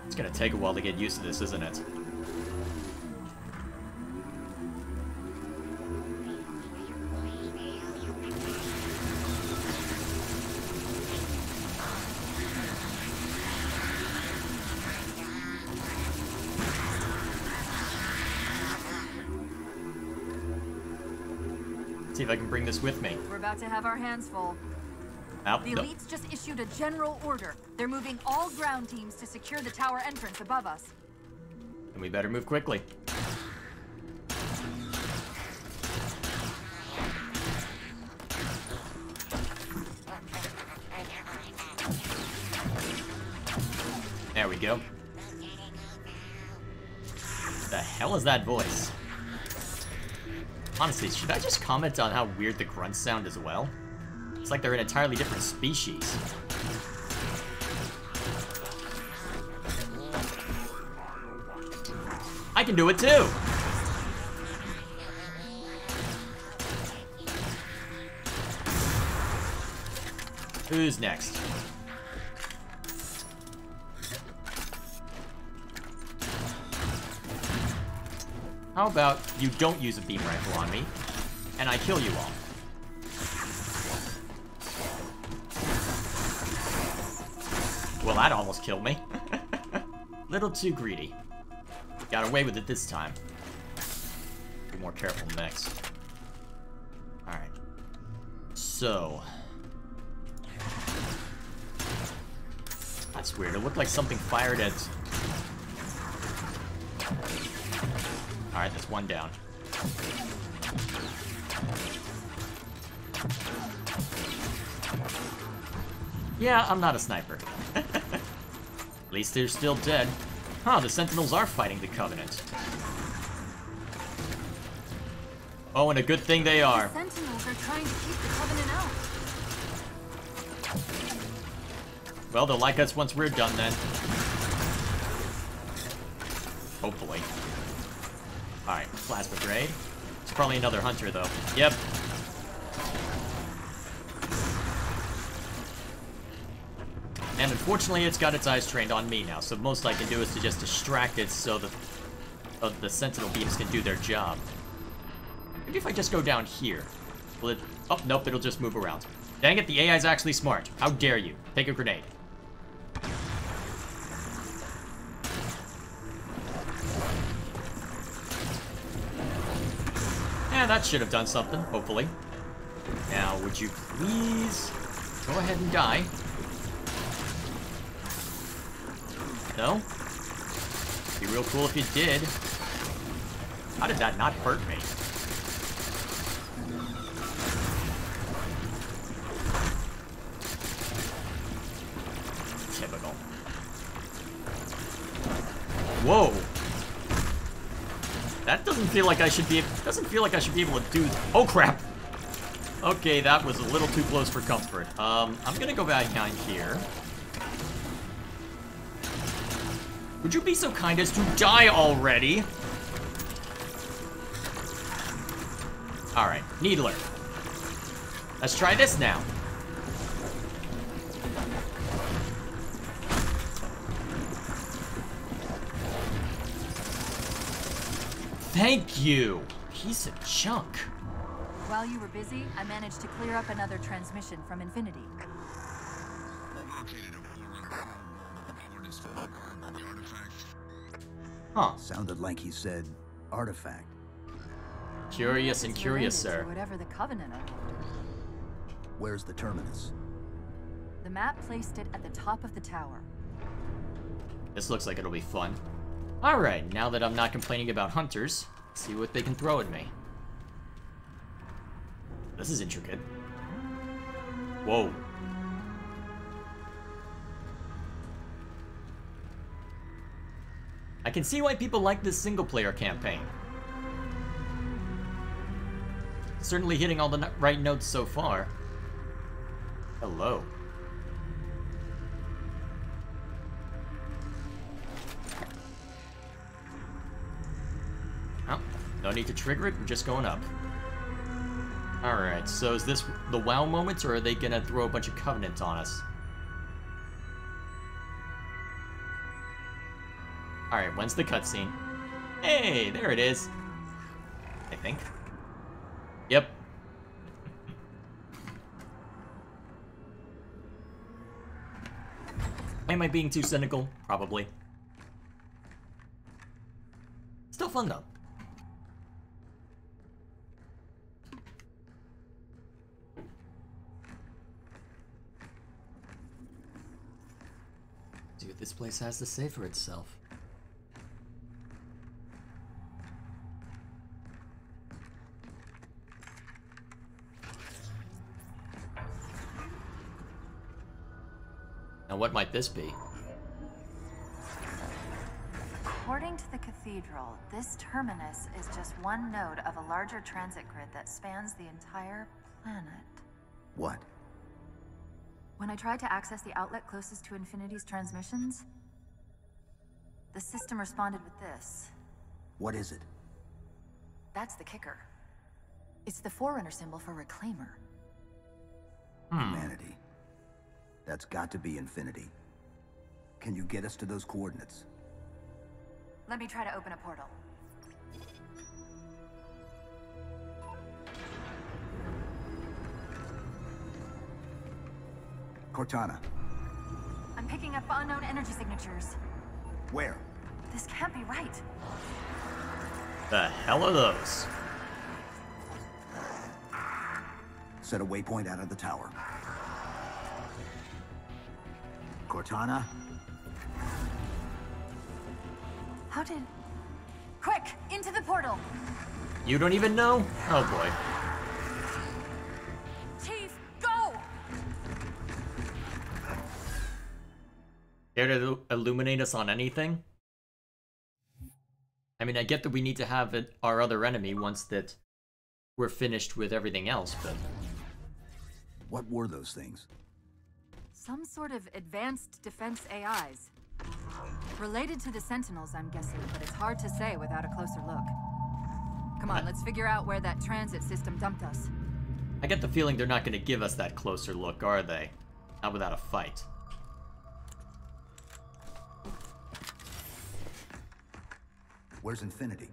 It's gonna take a while to get used to this, isn't it? See if I can bring this with me. We're about to have our hands full. The elites just issued a general order. They're moving all ground teams to secure the tower entrance above us. And we better move quickly. There we go. What the hell is that voice? Honestly, should I just comment on how weird the grunts sound as well? It's like they're an entirely different species. I can do it too! Who's next? How about you don't use a beam rifle on me, and I kill you all? Well, that almost killed me. Little too greedy. Got away with it this time. Be more careful next. Alright. So... That's weird. It looked like something fired at... Alright, that's one down. Yeah, I'm not a sniper. At least they're still dead. Huh, the Sentinels are fighting the Covenant. Oh, and a good thing they are. The Sentinels are trying to keep the Covenant out. Well, they'll like us once we're done then. Hopefully. Alright, plasma grenade. It's probably another hunter though. Yep. And unfortunately it's got its eyes trained on me now, so most I can do is to just distract it so that the sentinel beams can do their job. Maybe if I just go down here. Will it... Oh, nope, it'll just move around. Dang it, the AI's actually smart. How dare you? Take a grenade. And that should have done something, hopefully. Now, would you please go ahead and die? No? Be real cool if you did. How did that not hurt me? Typical. Whoa! That doesn't feel like I should be. Doesn't feel like I should be able to do. Oh crap! Okay, that was a little too close for comfort. I'm gonna go back down here. Would you be so kind as to die already? Alright, Needler. Let's try this now. Thank you! Piece of junk. While you were busy, I managed to clear up another transmission from Infinity. Huh. Sounded like he said artifact. Curious and curious, sir. Whatever the Covenant unlocked. Where's the terminus? The map placed it at the top of the tower. This looks like it'll be fun. Alright, now that I'm not complaining about hunters, let's see what they can throw at me. This is intricate. Whoa. I can see why people like this single-player campaign. Certainly hitting all the right notes so far. Hello. Oh, no need to trigger it, we're just going up. Alright, so is this the WoW moment, or are they gonna throw a bunch of Covenant on us? Alright, when's the cutscene? Hey, there it is. I think. Yep. Am I being too cynical? Probably. Still fun though. See what this place has to say for itself. Now what might this be? According to the cathedral, this terminus is just one node of a larger transit grid that spans the entire planet. What? When I tried to access the outlet closest to Infinity's transmissions, the system responded with this. What is it? That's the kicker. It's the Forerunner symbol for Reclaimer. Humanity. That's got to be Infinity. Can you get us to those coordinates? Let me try to open a portal. Cortana. I'm picking up unknown energy signatures. Where? This can't be right. The hell are those? Set a waypoint out of the tower. Cortana? How did... Quick! Into the portal! You don't even know? Oh boy. Chief, go! Care to illuminate us on anything? I mean, I get that we need to have our other enemy once that we're finished with everything else, but... What were those things? Some sort of advanced defense AIs. Related to the Sentinels, I'm guessing, but it's hard to say without a closer look. Come on, let's figure out where that transit system dumped us. I get the feeling they're not going to give us that closer look, are they? Not without a fight. Where's Infinity?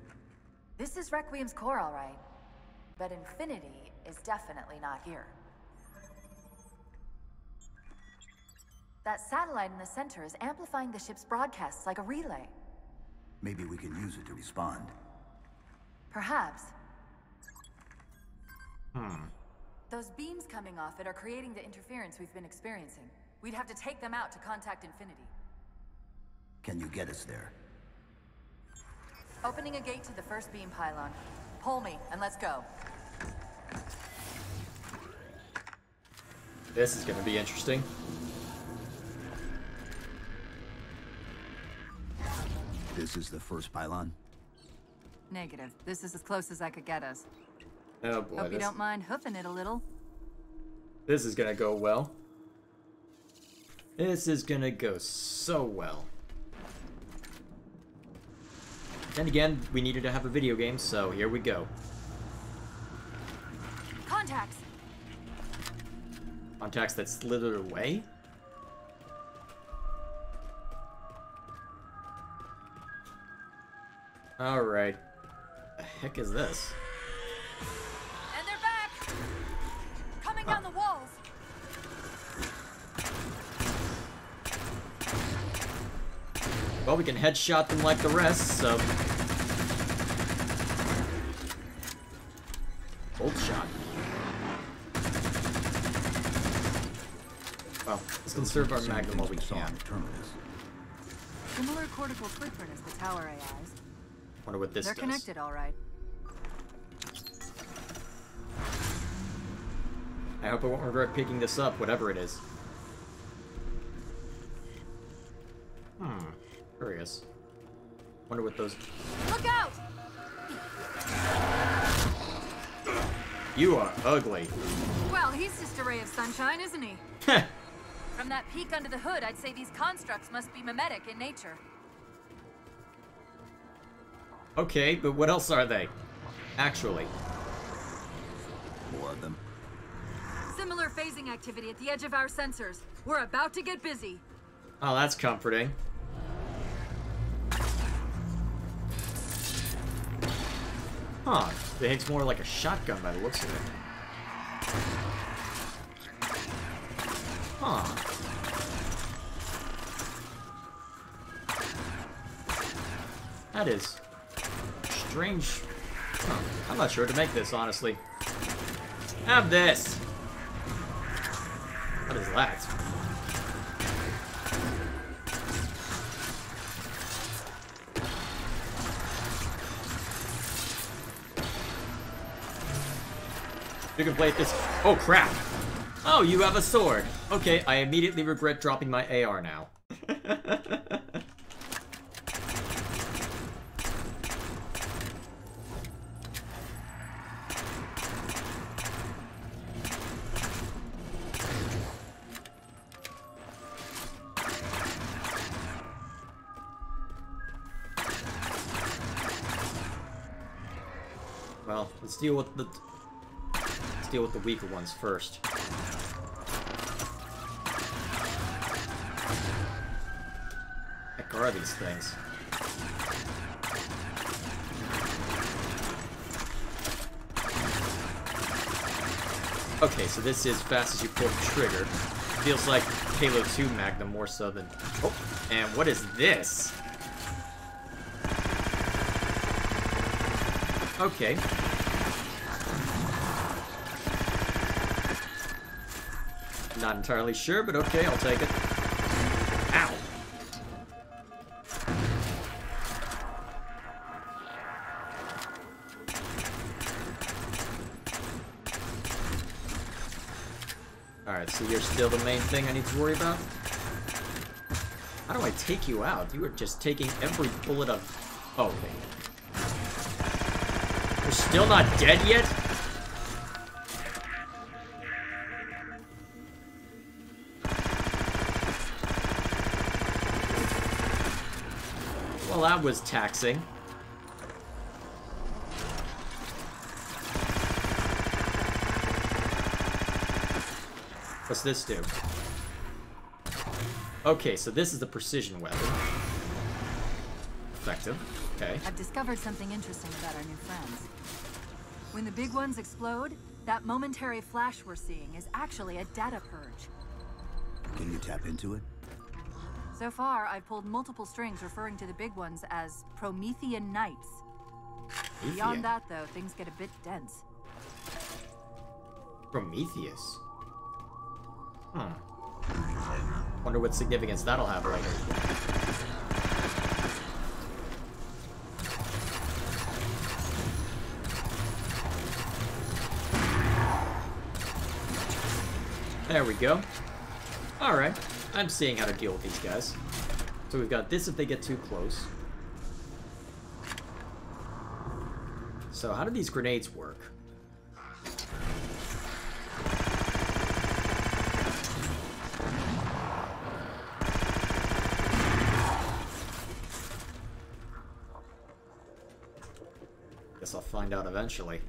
This is Requiem's core, all right. But Infinity is definitely not here. That satellite in the center is amplifying the ship's broadcasts like a relay. Maybe we can use it to respond. Perhaps. Hmm. Those beams coming off it are creating the interference we've been experiencing. We'd have to take them out to contact Infinity. Can you get us there? Opening a gate to the first beam pylon. Pull me, and let's go. This is going to be interesting. This is the first pylon? Negative. This is as close as I could get us. Oh boy, Hope you don't mind hoofing it a little. this is going to go well. This is going to go so well. Then again, we needed to have a video game, so here we go. Contacts! Contacts that slithered away? Alright. The heck is this? And they're back! Coming down the walls! Well, we can headshot them like the rest, so... Bolt shot. Well, let's conserve our magnum while we can. Similar cortical footprint as the tower AIs. Wonder what this They're does. connected, all right. I hope I won't regret picking this up, whatever it is. Curious. Wonder what those... Look out! You are ugly. Well, he's just a ray of sunshine, isn't he? From that peek under the hood, I'd say these constructs must be mimetic in nature. Okay, but what else are they? Actually. More of them. Similar phasing activity at the edge of our sensors. We're about to get busy. Oh, that's comforting. Huh. Behaves more like a shotgun by the looks of it. Huh. That is strange. Huh. I'm not sure to make this, honestly. Have this! What is that? You can play this. Oh, crap. Oh, you have a sword. Okay, I immediately regret dropping my AR now. Well, let's deal with the weaker ones first. Heck are these things? Okay, so this is fast as you pull the trigger. Feels like Halo 2 Magnum more so than... Oh, and what is this? Okay. Not entirely sure, but okay, I'll take it. Ow! Alright, so you're still the main thing I need to worry about? How do I take you out? You were just taking every bullet of... Oh, okay. You're still not dead yet? Well, that was taxing. What's this do? Okay, so this is the precision weapon. Effective. Okay. I've discovered something interesting about our new friends. When the big ones explode, that momentary flash we're seeing is actually a data purge. Can you tap into it? So far, I've pulled multiple strings referring to the big ones as Promethean Knights. Beyond that, though, things get a bit dense. Prometheus? Wonder what significance that'll have later. There we go. Alright, I'm seeing how to deal with these guys. So we've got this if they get too close. So how do these grenades work? Guess I'll find out eventually.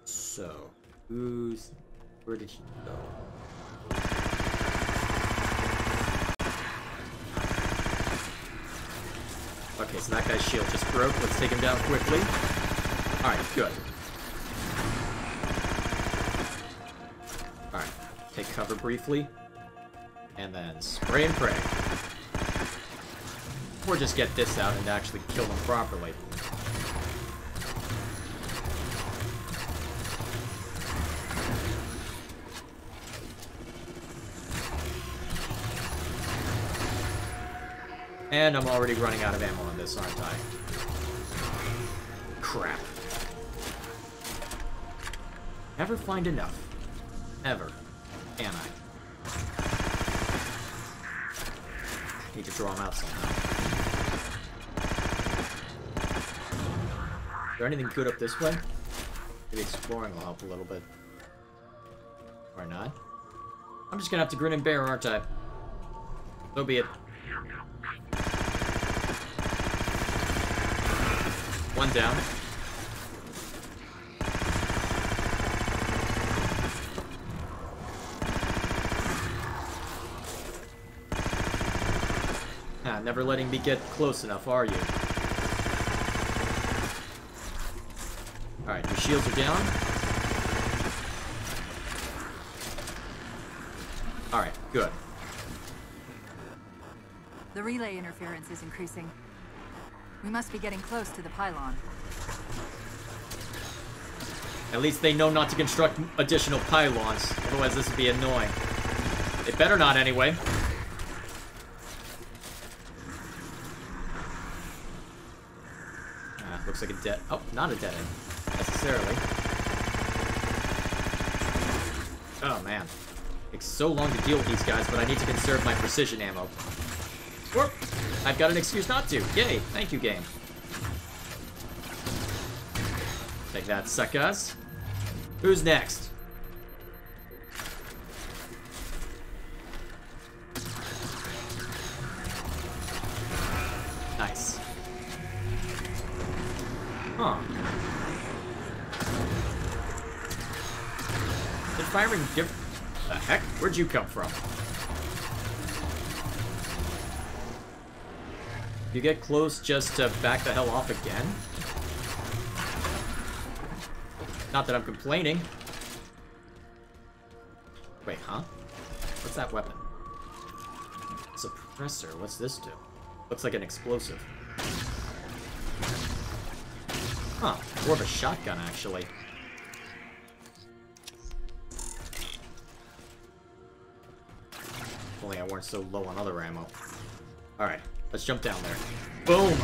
So, where did he go? Okay, so that guy's shield just broke. Let's take him down quickly. Alright, good. Alright, take cover briefly. And then spray and pray. Or just get this out and actually kill them properly. And I'm already running out of ammo on this, aren't I? Crap. Never find enough. Ever. Can I? Need to draw them out somehow. Is there anything good up this way? Maybe exploring will help a little bit. Or not. I'm just gonna have to grin and bear, aren't I? So be it. One down. Ah, never letting me get close enough, are you? Alright, your shields are down. Alright, good. The relay interference is increasing. We must be getting close to the pylon. At least they know not to construct additional pylons, otherwise this would be annoying. They better not anyway. Ah, looks like a dead... Oh, not a dead end, necessarily. Oh, man. Takes so long to deal with these guys, but I need to conserve my precision ammo. Whoop! I've got an excuse not to. Yay! Thank you, game. Take that, suckers. Who's next? Nice. Huh. They're firing different... The heck? Where'd you come from? You get close just to back the hell off again? Not that I'm complaining. Wait, huh? What's that weapon? Suppressor. What's this do? Looks like an explosive. Huh. More of a shotgun, actually. If only I weren't so low on other ammo. Alright. Let's jump down there. Boom!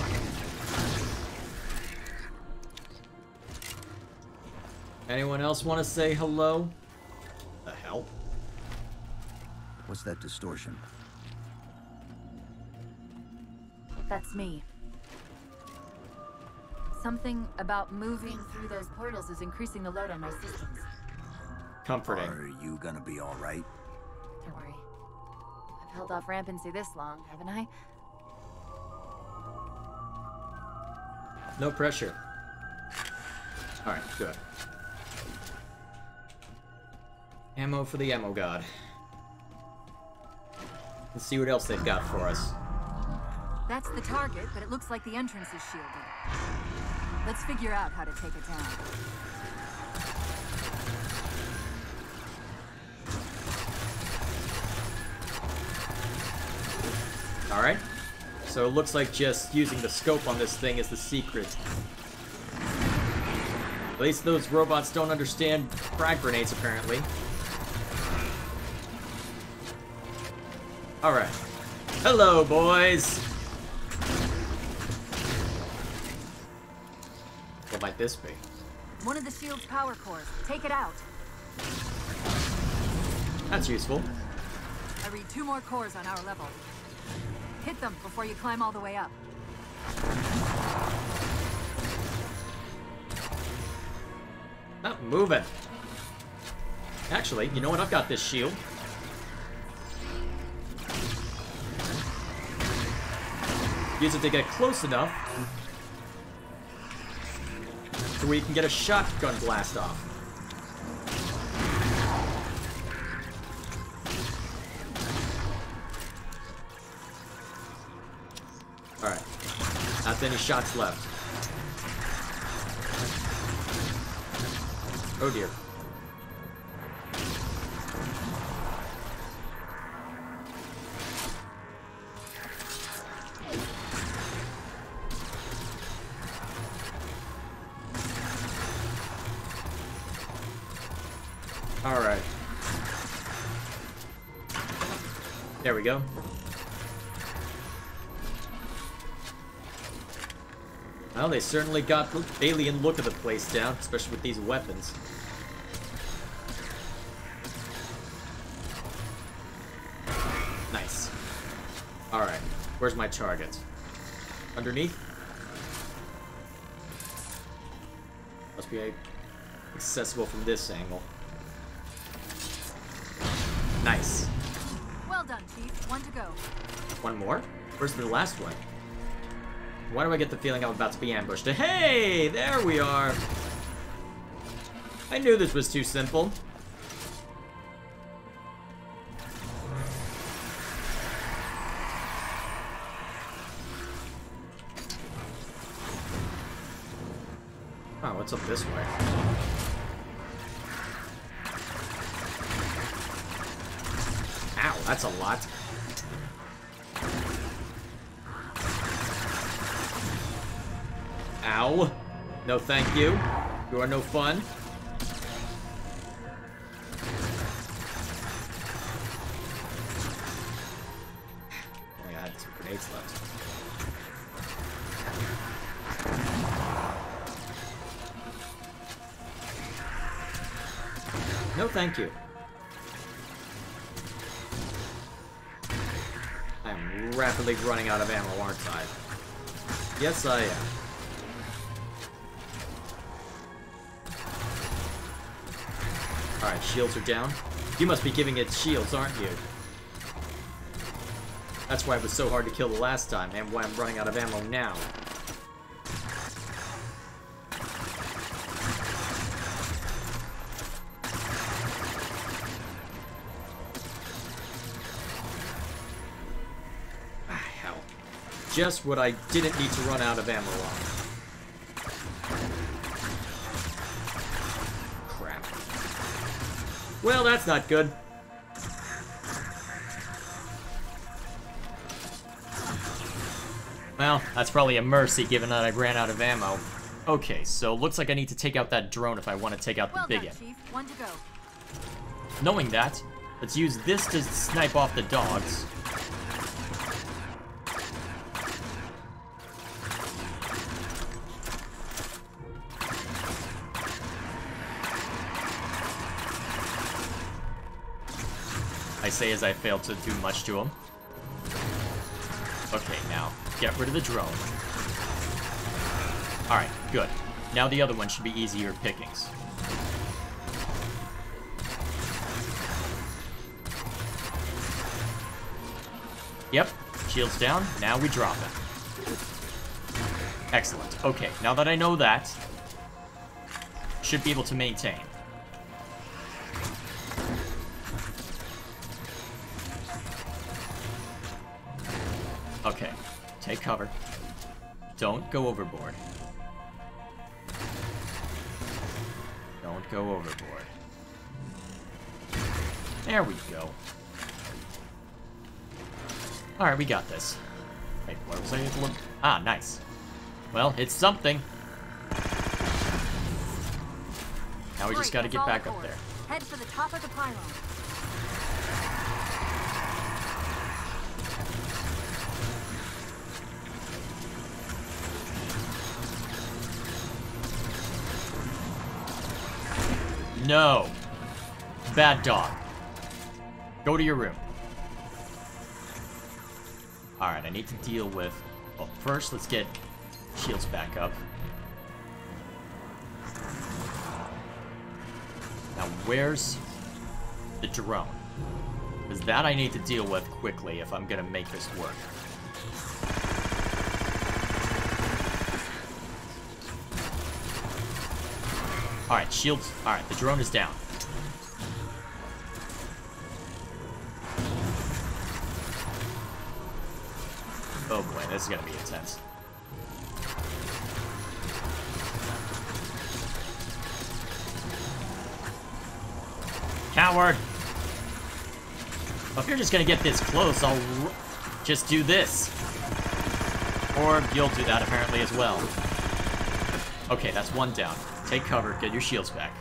Anyone else want to say hello? The hell? What's that distortion? That's me. Something about moving through those portals is increasing the load on my systems. Comforting. Are you gonna be all right? Don't worry. I've held off rampancy this long, haven't I? No pressure. Alright, good. Ammo for the ammo god. Let's see what else they've got for us. That's the target, but it looks like the entrance is shielded. Let's figure out how to take it down. Alright. So it looks like just using the scope on this thing is the secret. At least those robots don't understand frag grenades, apparently. Alright. Hello, boys! What might this be? One of the shield's power cores. Take it out. That's useful. I read 2 more cores on our level. Hit them before you climb all the way up. Not moving. Actually, you know what? I've got this shield. Use it to get close enough so where you can get a shotgun blast off. Alright. Not any shots left. Oh dear. Alright. There we go. Well, they certainly got the alien look of the place down, especially with these weapons. Nice. Alright, where's my target? Underneath? Must be accessible from this angle. Nice. Well done, Chief. 1 to go. One more? Where's the last one? Why do I get the feeling I'm about to be ambushed? Hey! There we are! I knew this was too simple. Oh, what's up this way? Ow, that's a lot. Ow. No thank you. You are no fun. Only I had some grenades left. No thank you. I'm rapidly running out of ammo, aren't I? Yes, I am. Alright, shields are down. You must be giving it shields, aren't you? That's why it was so hard to kill the last time, and why I'm running out of ammo now. Ah, hell. Just what I didn't need to run out of ammo on. Well, that's not good. Well, that's probably a mercy given that I ran out of ammo. Okay, so looks like I need to take out that drone if I want to take out the big end. Chief. 1 to go. Knowing that, let's use this to snipe off the dogs. I say as I failed to do much to him. Okay, now, get rid of the drone. Alright, good. Now the other one should be easier pickings. Yep, shield's down, now we drop it. Excellent. Okay, now that I know that, should be able to maintain. Okay, take cover. Don't go overboard. Don't go overboard. There we go. Alright, we got this. Wait, what was I able to look? Ah, nice. Well, it's something. Now we just gotta get back up there. Head for the top of the pylon. No. Bad dog. Go to your room. Alright, I need to deal with... Well, first, let's get shields back up. Now, where's the drone? Because that I need to deal with quickly if I'm gonna make this work. Alright, shields. Alright, the drone is down. Oh boy, this is gonna be intense. Coward! Well, if you're just gonna get this close, I'll just do this. Or you'll do that apparently as well. Okay, that's one down. Take cover, get your shields back.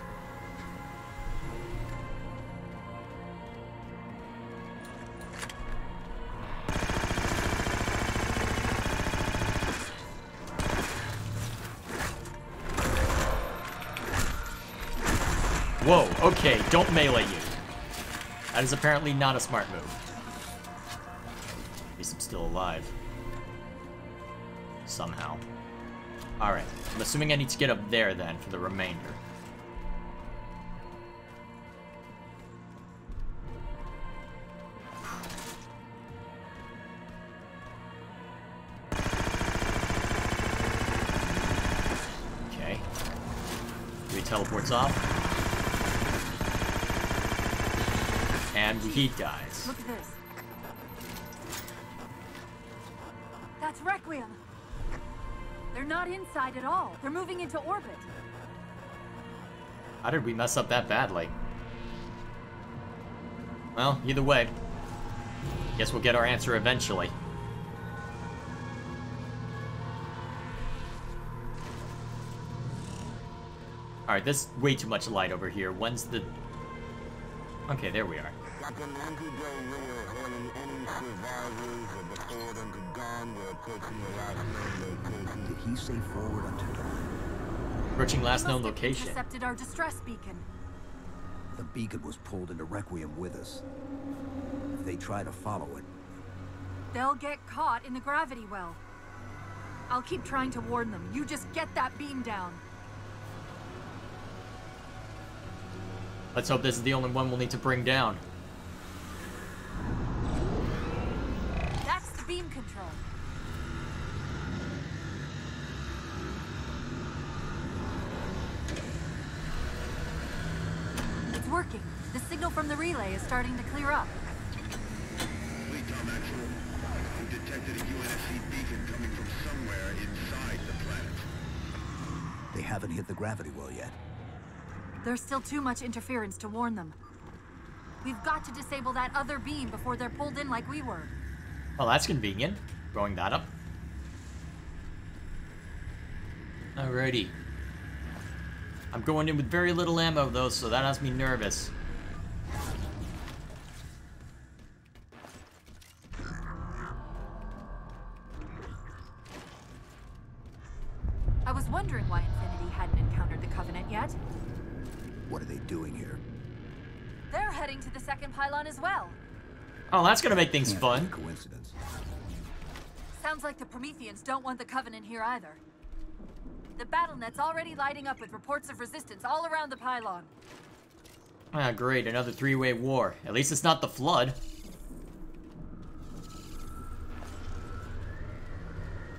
Whoa, okay, don't melee you. That is apparently not a smart move. At least I'm still alive. Somehow. Alright, I'm assuming I need to get up there then for the remainder. Okay. 3 teleports off. And he dies. Look at this. That's Requiem. They're not inside at all. They're moving into orbit. How did we mess up that badly? Well, either way. Guess we'll get our answer eventually. Alright, there's way too much light over here. When's the... Okay, there we are. Did he say forward until... Approaching last known Must have location. intercepted our distress beacon. The beacon was pulled into Requiem with us. If they try to follow it, They'll get caught in the gravity well. I'll keep trying to warn them. You just get that beam down. Let's hope this is the only one we'll need to bring down. That's the beam control. It's working. The signal from the relay is starting to clear up. Tom Actual. We detected a UNSC beacon coming from somewhere inside the planet. they haven't hit the gravity well yet. There's still too much interference to warn them. We've got to disable that other beam before they're pulled in like we were. Well, that's convenient. Throwing that up. Alrighty. I'm going in with very little ammo, though, so that has me nervous. I was wondering why Infinity hadn't encountered the Covenant yet. What are they doing here? They're heading to the second pylon as well. Oh, that's gonna make things Can't fun. be a coincidence. Sounds like the Prometheans don't want the Covenant here either. The BattleNet's already lighting up with reports of resistance all around the pylon. Ah, great, another three-way war. At least it's not the Flood.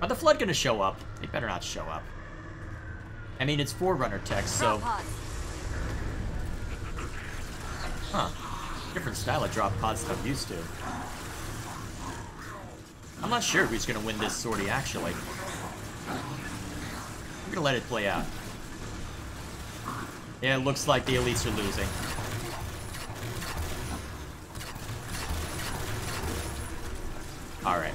Are the Flood gonna show up? They better not show up. I mean, it's Forerunner tech, so... Huh. Different style of drop pods than I'm used to. I'm not sure who's gonna win this sortie, actually. I'm gonna let it play out. Yeah, it looks like the elites are losing. Alright.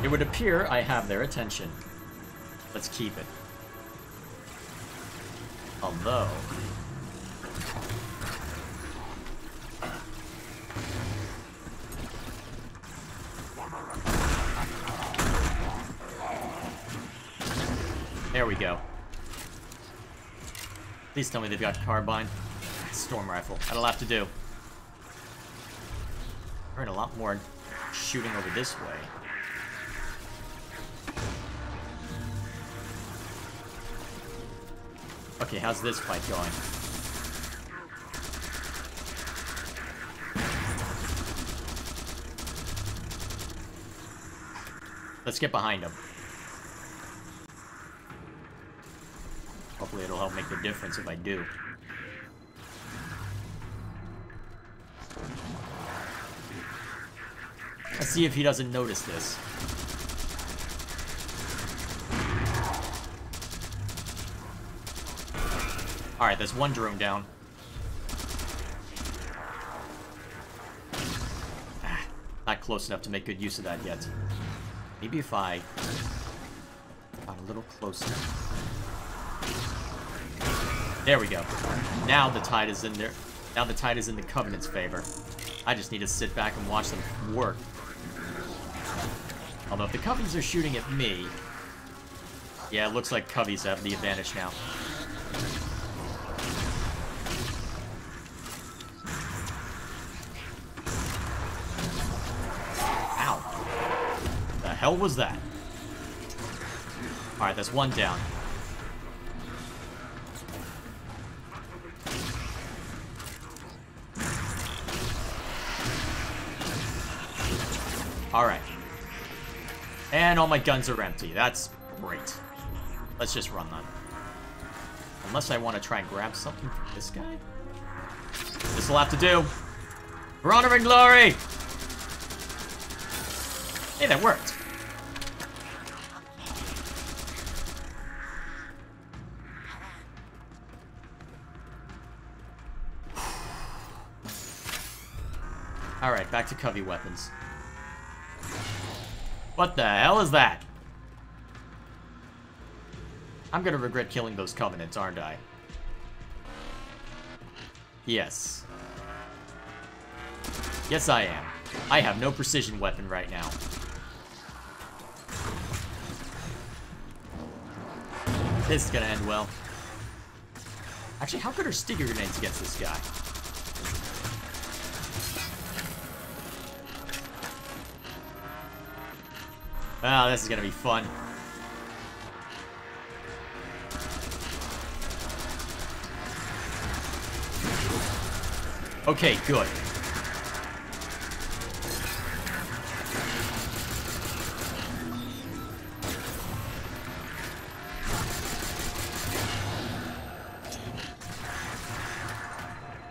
It would appear I have their attention. Let's keep it. Although... There we go. Please tell me they've got carbine. Storm rifle. That'll have to do. Heard a lot more shooting over this way. Okay, how's this fight going? Let's get behind him. Hopefully it'll help make the difference if I do. Let's see if he doesn't notice this. Alright, there's one drone down. Not close enough to make good use of that yet. Maybe if I got a little closer. There we go. Now the tide is in there. Now the tide is in the Covenant's favor. I just need to sit back and watch them work. Although if the Coveys are shooting at me... Yeah, it looks like Coveys have the advantage now. Ow. The hell was that? Alright, that's one down. Alright. And all my guns are empty. That's great. Let's just run them. Unless I want to try and grab something from this guy. This'll have to do. For honor and glory! Hey, that worked. Alright, back to Covey weapons. What the hell is that? I'm gonna regret killing those Covenants, aren't I? Yes. Yes, I am. I have no precision weapon right now. This is gonna end well. Actually, how good are stinger grenades against this guy? Ah, this is gonna be fun. Okay, good.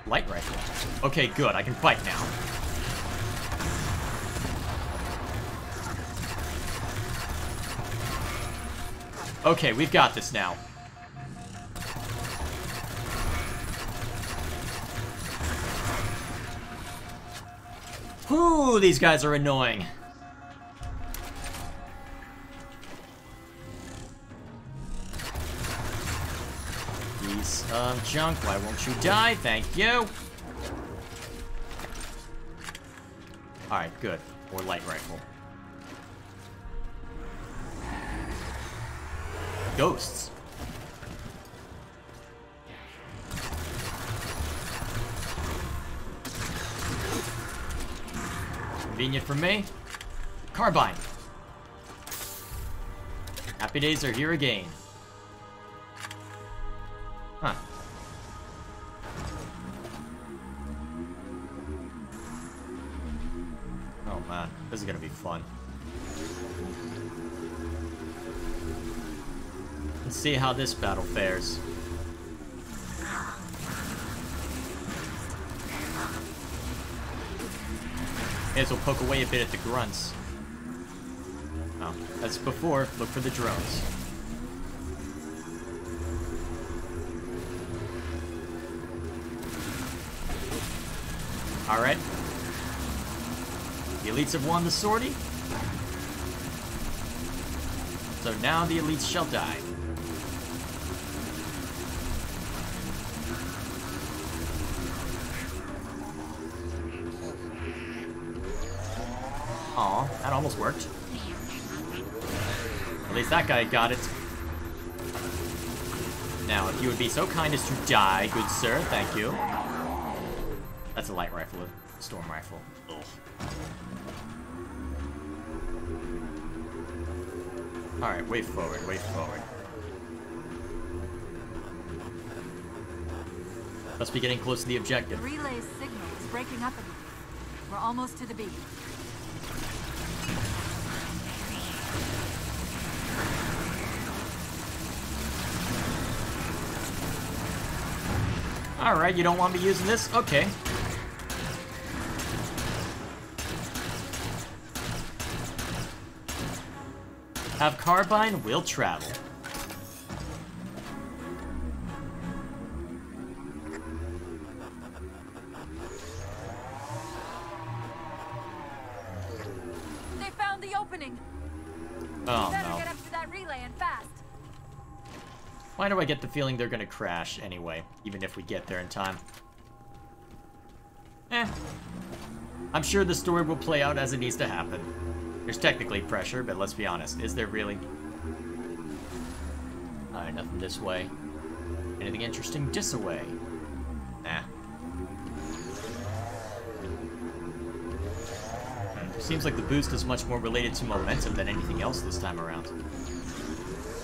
Light rifle. Okay, good. I can fight now. Okay, we've got this now. Whew, these guys are annoying. Piece of junk, why won't you die? Thank you. Alright, good. Or light rifle. Ghosts. Convenient for me. Carbine. Happy days are here again. Huh. man, this is gonna be fun. Let's see how this battle fares. May as well poke away a bit at the grunts. Oh, as before, look for the drones. Alright. The elites have won the sortie. So now the elites shall die. Aw, that almost worked. At least that guy got it. Now, if you would be so kind as to die, good sir, thank you. That's a light rifle, a storm rifle. Ugh. Alright, way forward, way forward. Must be getting close to the objective. The relay's signal is breaking up again. We're almost to the beat. Alright, you don't want me using this? Okay. Have carbine, will travel. They found the opening. Oh, Better no. get up to that relay and fast. Why do I get the feeling they're gonna crash anyway, even if we get there in time? I'm sure the story will play out as it needs to happen. There's technically pressure, but let's be honest, is there really? Alright, nothing this way. Anything interesting this way? Nah. Seems like the boost is much more related to momentum than anything else this time around.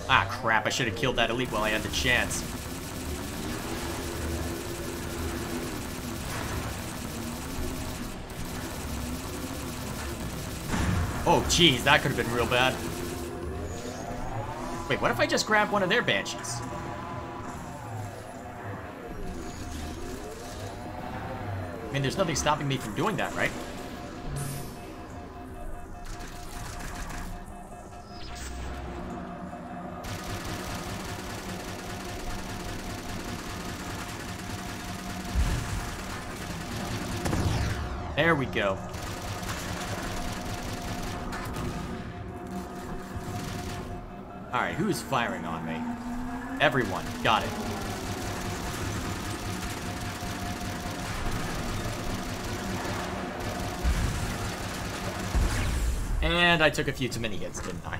Ah, crap, I should have killed that elite while I had the chance. Oh, geez, that could have been real bad. Wait, what if I just grab one of their banshees? I mean, there's nothing stopping me from doing that, right? There we go. Alright, who's firing on me? Everyone. Got it. And I took a few too many hits, didn't I?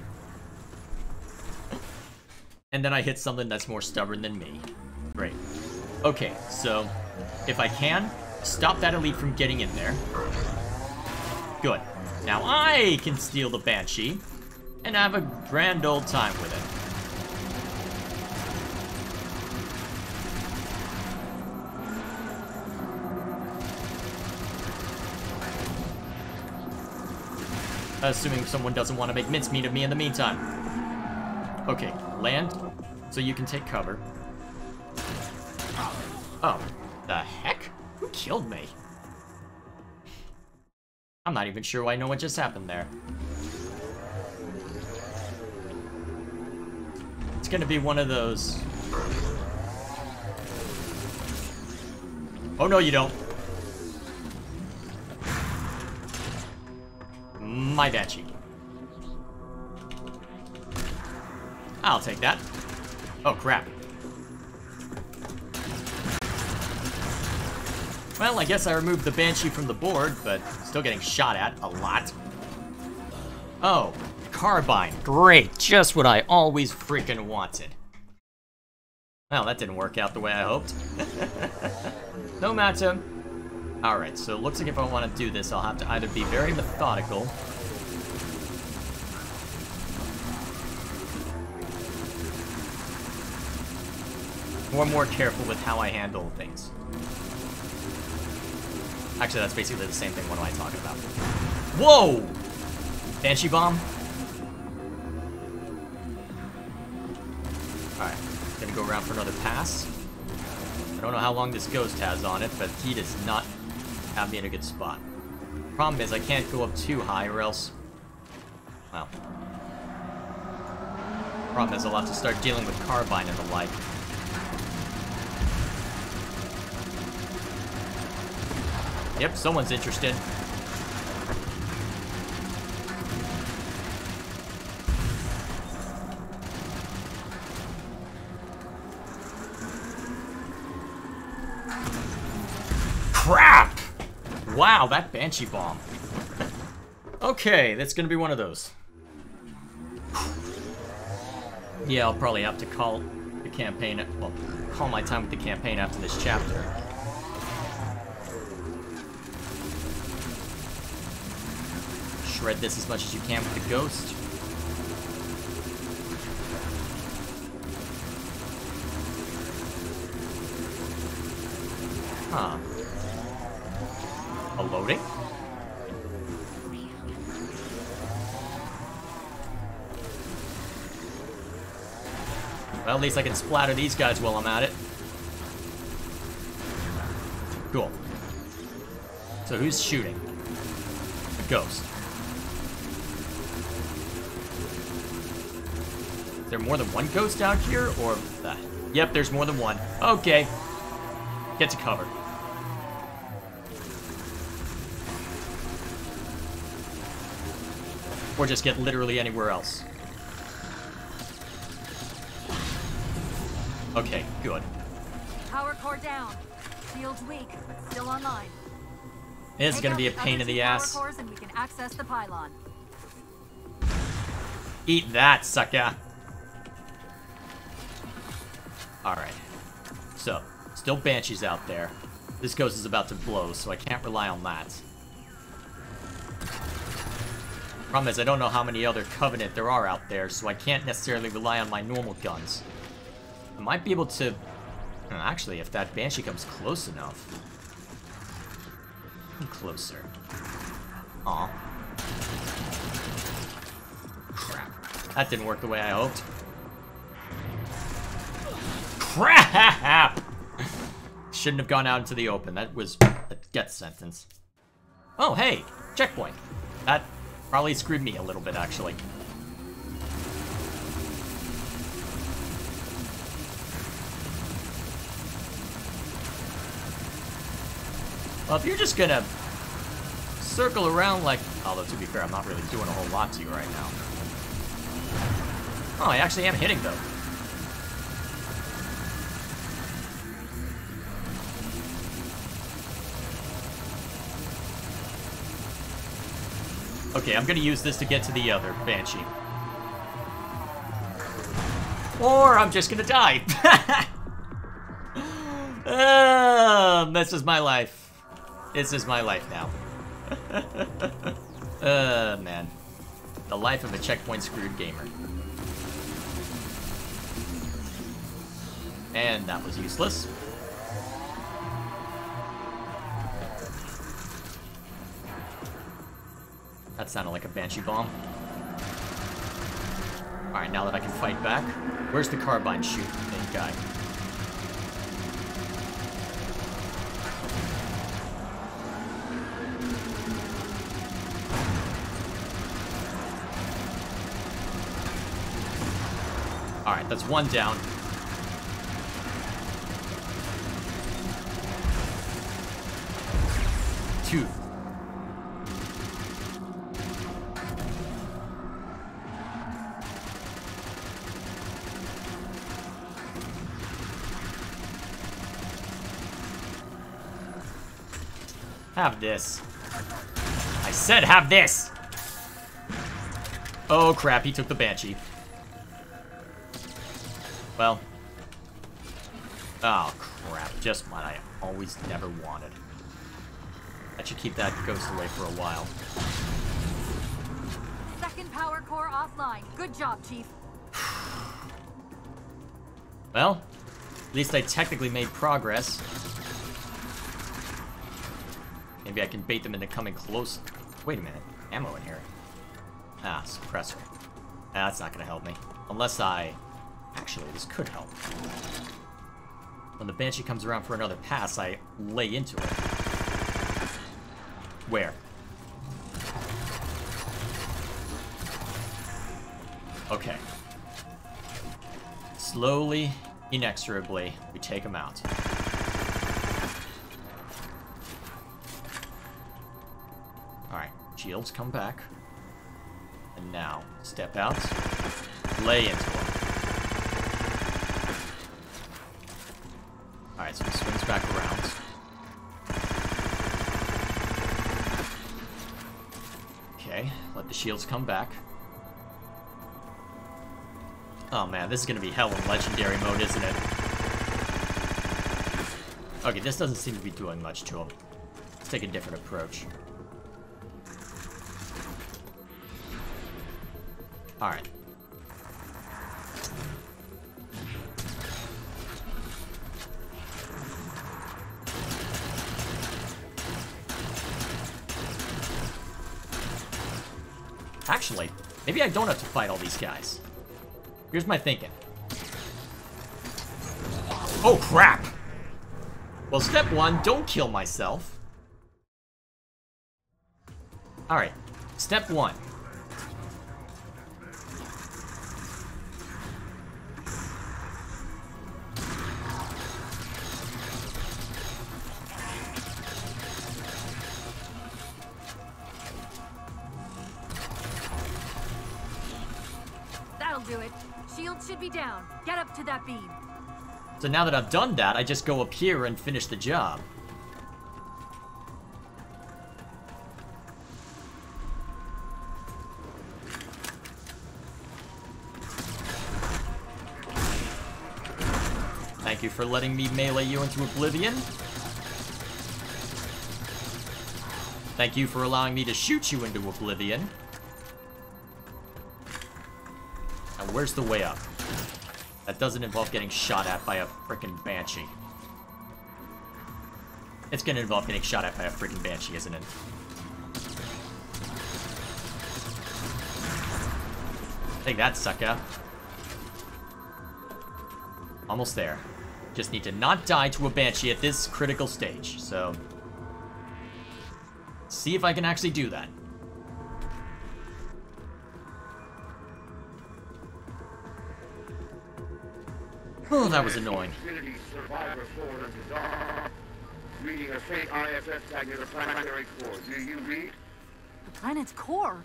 And then I hit something that's more stubborn than me. Great. Okay, so if I can, stop that elite from getting in there. Good. Now I can steal the Banshee and have a grand old time with it. Assuming someone doesn't want to make mincemeat of me in the meantime. Okay, land, so you can take cover. Oh, the heck? Who killed me? I'm not even sure I know what just happened there. It's gonna be one of those. Oh no, you don't. My Banshee. I'll take that. Oh crap. Well, I guess I removed the Banshee from the board, but still getting shot at a lot. Oh, carbine. Great. Just what I always freaking wanted. Well, that didn't work out the way I hoped. No matter. Alright, so it looks like if I want to do this, I'll have to either be very methodical. Or more careful with how I handle things. Actually, that's basically the same thing. What am I talking about? Whoa! Banshee bomb. Alright, gonna go around for another pass. I don't know how long this ghost has on it, but he does not have me in a good spot. Problem is, I can't go up too high or else... Well. Problem is, I'll have to start dealing with carbine and the like. Yep, someone's interested. Crap! Wow, that Banshee bomb. Okay, that's gonna be one of those. Yeah, I'll probably have to call the campaign, well, call my time with the campaign after this chapter. Shred this as much as you can with the ghost. Huh. A loading? Well, at least I can splatter these guys while I'm at it. Cool. So who's shooting? A ghost. Is there more than one ghost out here, or... Yep, there's more than one. Okay. Get to cover. Or just get literally anywhere else. Okay, good. Power core down. Shield's weak, but still online. It's gonna be a pain in the ass. Power cores and we can access the pylon. Eat that, sucker. Alright. So, still Banshees out there. This ghost is about to blow, so I can't rely on that. Problem is, I don't know how many other Covenant there are out there, so I can't necessarily rely on my normal guns. I might be able to... Actually, if that Banshee comes close enough... Come closer. Aw. Crap. That didn't work the way I hoped. Crap! Shouldn't have gone out into the open. That was a death sentence. Oh, hey! Checkpoint. That probably screwed me a little bit, actually. Well, if you're just gonna circle around like... Although, to be fair, I'm not really doing a whole lot to you right now. Oh, I actually am hitting, though. Okay, I'm gonna use this to get to the other Banshee. Or I'm just gonna die. This is my life. This is my life now. Man. The life of a checkpoint screwed gamer. And that was useless. That sounded like a Banshee bomb. Alright, now that I can fight back, where's the carbine shoot thing guy? Alright, that's one down. Two. Have this. I said have this! Oh crap, he took the Banshee. Well. Oh crap, just what I always never wanted. I should keep that ghost away for a while. Second power core offline. Good job, Chief. Well, at least I technically made progress. Maybe I can bait them into coming close. Wait a minute. ammo in here. Ah, suppressor. That's not gonna help me. Unless I... Actually, this could help. When the Banshee comes around for another pass, I lay into it. Where? Okay. Slowly, inexorably, we take him out. Alright, shields come back. And now, step out, lay into him. Alright, so he swings back around. Okay, let the shields come back. Oh man, this is gonna be hell in legendary mode, isn't it? Okay, this doesn't seem to be doing much to him. Let's take a different approach. Alright. Actually, maybe I don't have to fight all these guys. Here's my thinking. Oh, crap! Well, step one, don't kill myself. Alright, step one. That'll do it. Shield should be down. Get up to that beam. So now that I've done that, I just go up here and finish the job. Thank you for letting me melee you into oblivion. Thank you for allowing me to shoot you into oblivion. Now where's the way up? That doesn't involve getting shot at by a frickin' Banshee. It's gonna involve getting shot at by a frickin' Banshee, isn't it? Take that, sucker. Almost there. Just need to not die to a Banshee at this critical stage, so... see if I can actually do that. Oh, that was annoying. Reading a faint ISS tag near the planetary core. Do you read? The planet's core?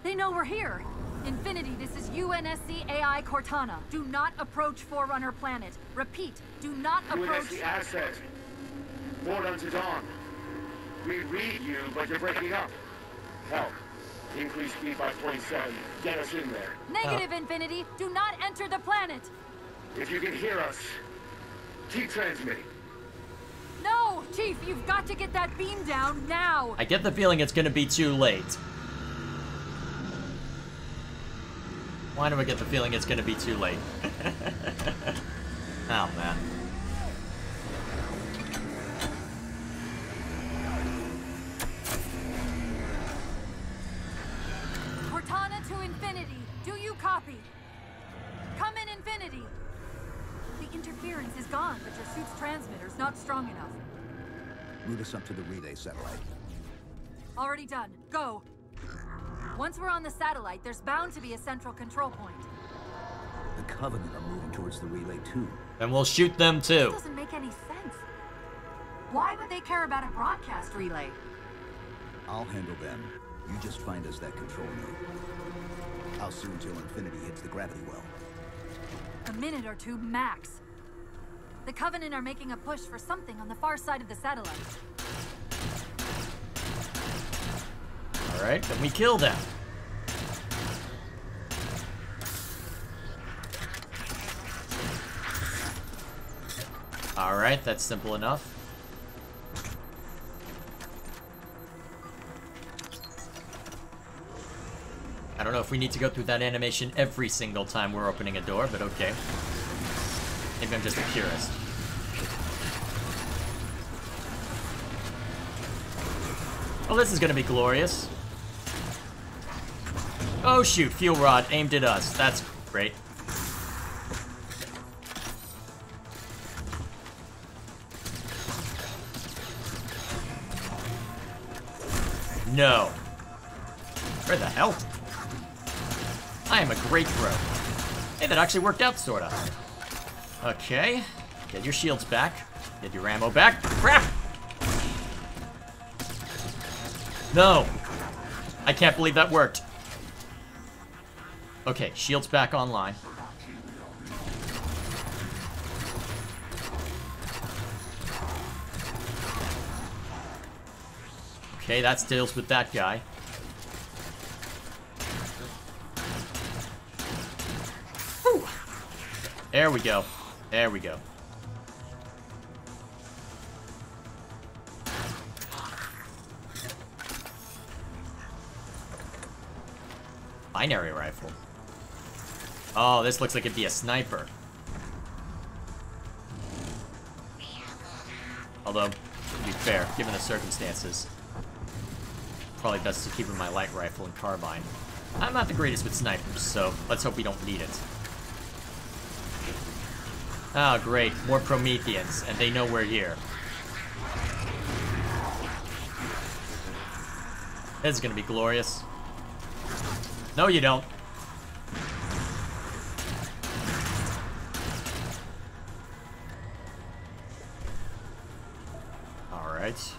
They know we're here. Infinity, this is UNSC AI Cortana. Do not approach Forerunner planet. Repeat, do not approach... UNSC asset. Forerunner to dawn. We read you, but you're breaking up. Help. Increase speed by 27. Get us in there. Negative, Infinity. Do not enter the planet. If you can hear us, keep transmitting. No, Chief, you've got to get that beam down now. I get the feeling it's gonna be too late. Why do I get the feeling it's gonna be too late? Oh, man. Cortana to Infinity. Do you copy? Come in, Infinity. The interference is gone, but your suit's transmitter's not strong enough. Route us up to the relay satellite. Already done. Go. Once we're on the satellite, there's bound to be a central control point. The Covenant are moving towards the relay too. Then we'll shoot them too. That doesn't make any sense. Why would they care about a broadcast relay? I'll handle them. You just find us that control node. How soon till Infinity hits the gravity well? A minute or two max. The Covenant are making a push for something on the far side of the satellite. Alright, then we kill them. Alright, that's simple enough. I don't know if we need to go through that animation every single time we're opening a door, but okay. Maybe I'm just a purist. Oh, this is gonna be glorious. Oh shoot, fuel rod aimed at us. That's great. No. Where the hell? I am a great throw. Hey, that actually worked out, sorta. Okay. Get your shields back. Get your ammo back. Crap! No! I can't believe that worked. Okay, shields back online. Okay, that deals with that guy. Whew. There we go. There we go. Binary rifle. Oh, this looks like it'd be a sniper. Although, to be fair, given the circumstances, probably best to keep with my light rifle and carbine. I'm not the greatest with snipers, so let's hope we don't need it. Oh, great. More Prometheans, and they know we're here. This is gonna be glorious. No, you don't. Alright.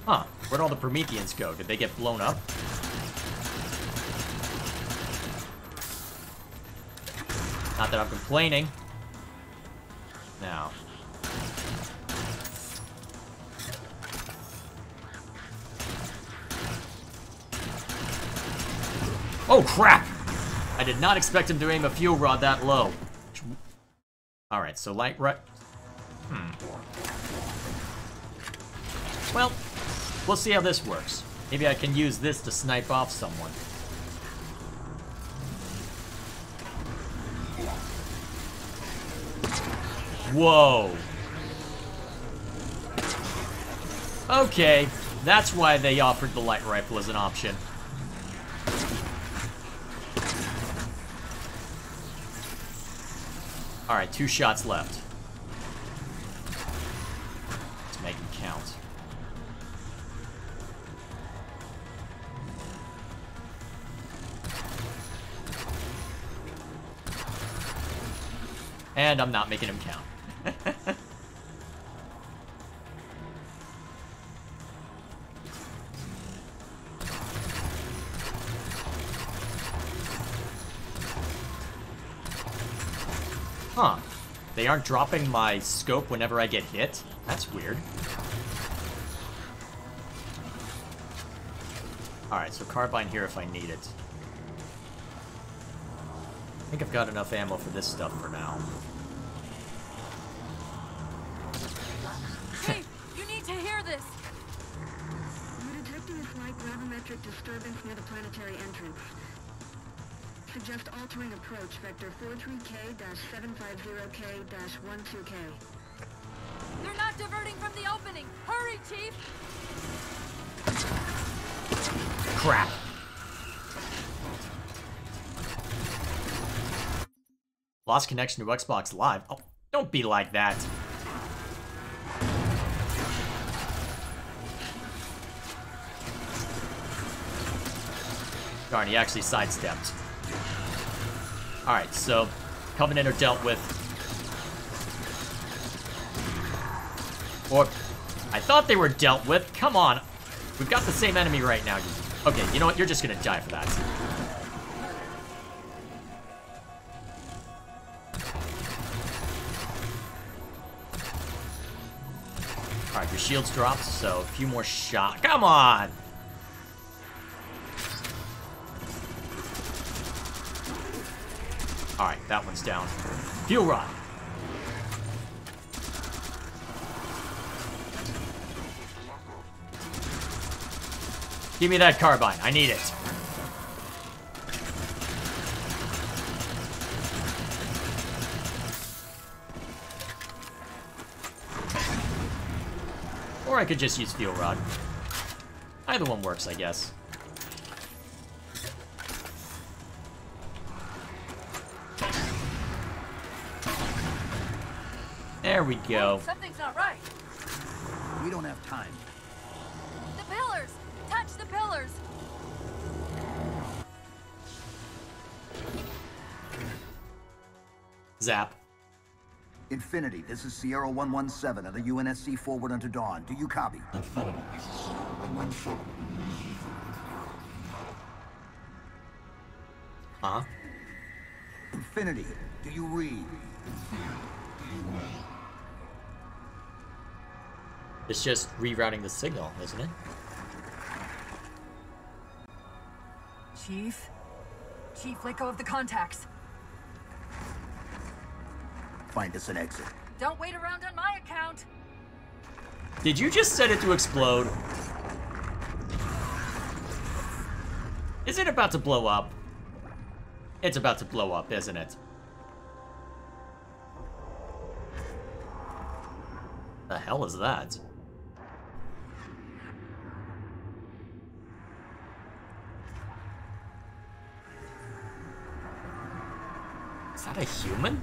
Huh. Where'd all the Prometheans go? Did they get blown up? Not that I'm complaining. Now. Oh, crap! I did not expect him to aim a fuel rod that low. Alright, so light right. Well, we'll see how this works. Maybe I can use this to snipe off someone. Whoa. Okay, that's why they offered the light rifle as an option. Alright, 2 shots left. Let's make them count. And I'm not making him count. Huh. They aren't dropping my scope whenever I get hit? That's weird. Alright, so carbine here if I need it. I think I've got enough ammo for this stuff for now. Hey, you need to hear this! You're detecting a slight gravimetric disturbance near the planetary entrance. Suggest altering approach vector 43K-750K-12K. They're not diverting from the opening! Hurry, Chief! Crap. Lost connection to Xbox Live. Oh, don't be like that. Darn, he actually sidestepped. Alright, so Covenant are dealt with. Or, I thought they were dealt with. Come on. We've got the same enemy right now. Okay, you know what? You're just gonna die for that. Alright, your shield's dropped, so a few more shots. Come on! Alright, that one's down. Fuel rod. Give me that carbine. I need it. Or I could just use fuel rod. Either one works, I guess. There we go. Something's not right. We don't have time. The pillars! Touch the pillars! Zap. Infinity, this is Sierra 117 of the UNSC forward unto dawn. Do you copy? Huh? Infinity, do you read? It's just rerouting the signal, isn't it? Chief? Chief, let go of the contacts. Find us an exit. Don't wait around on my account. Did you just set it to explode? Is it about to blow up? It's about to blow up, isn't it? The hell is that? Is that a human?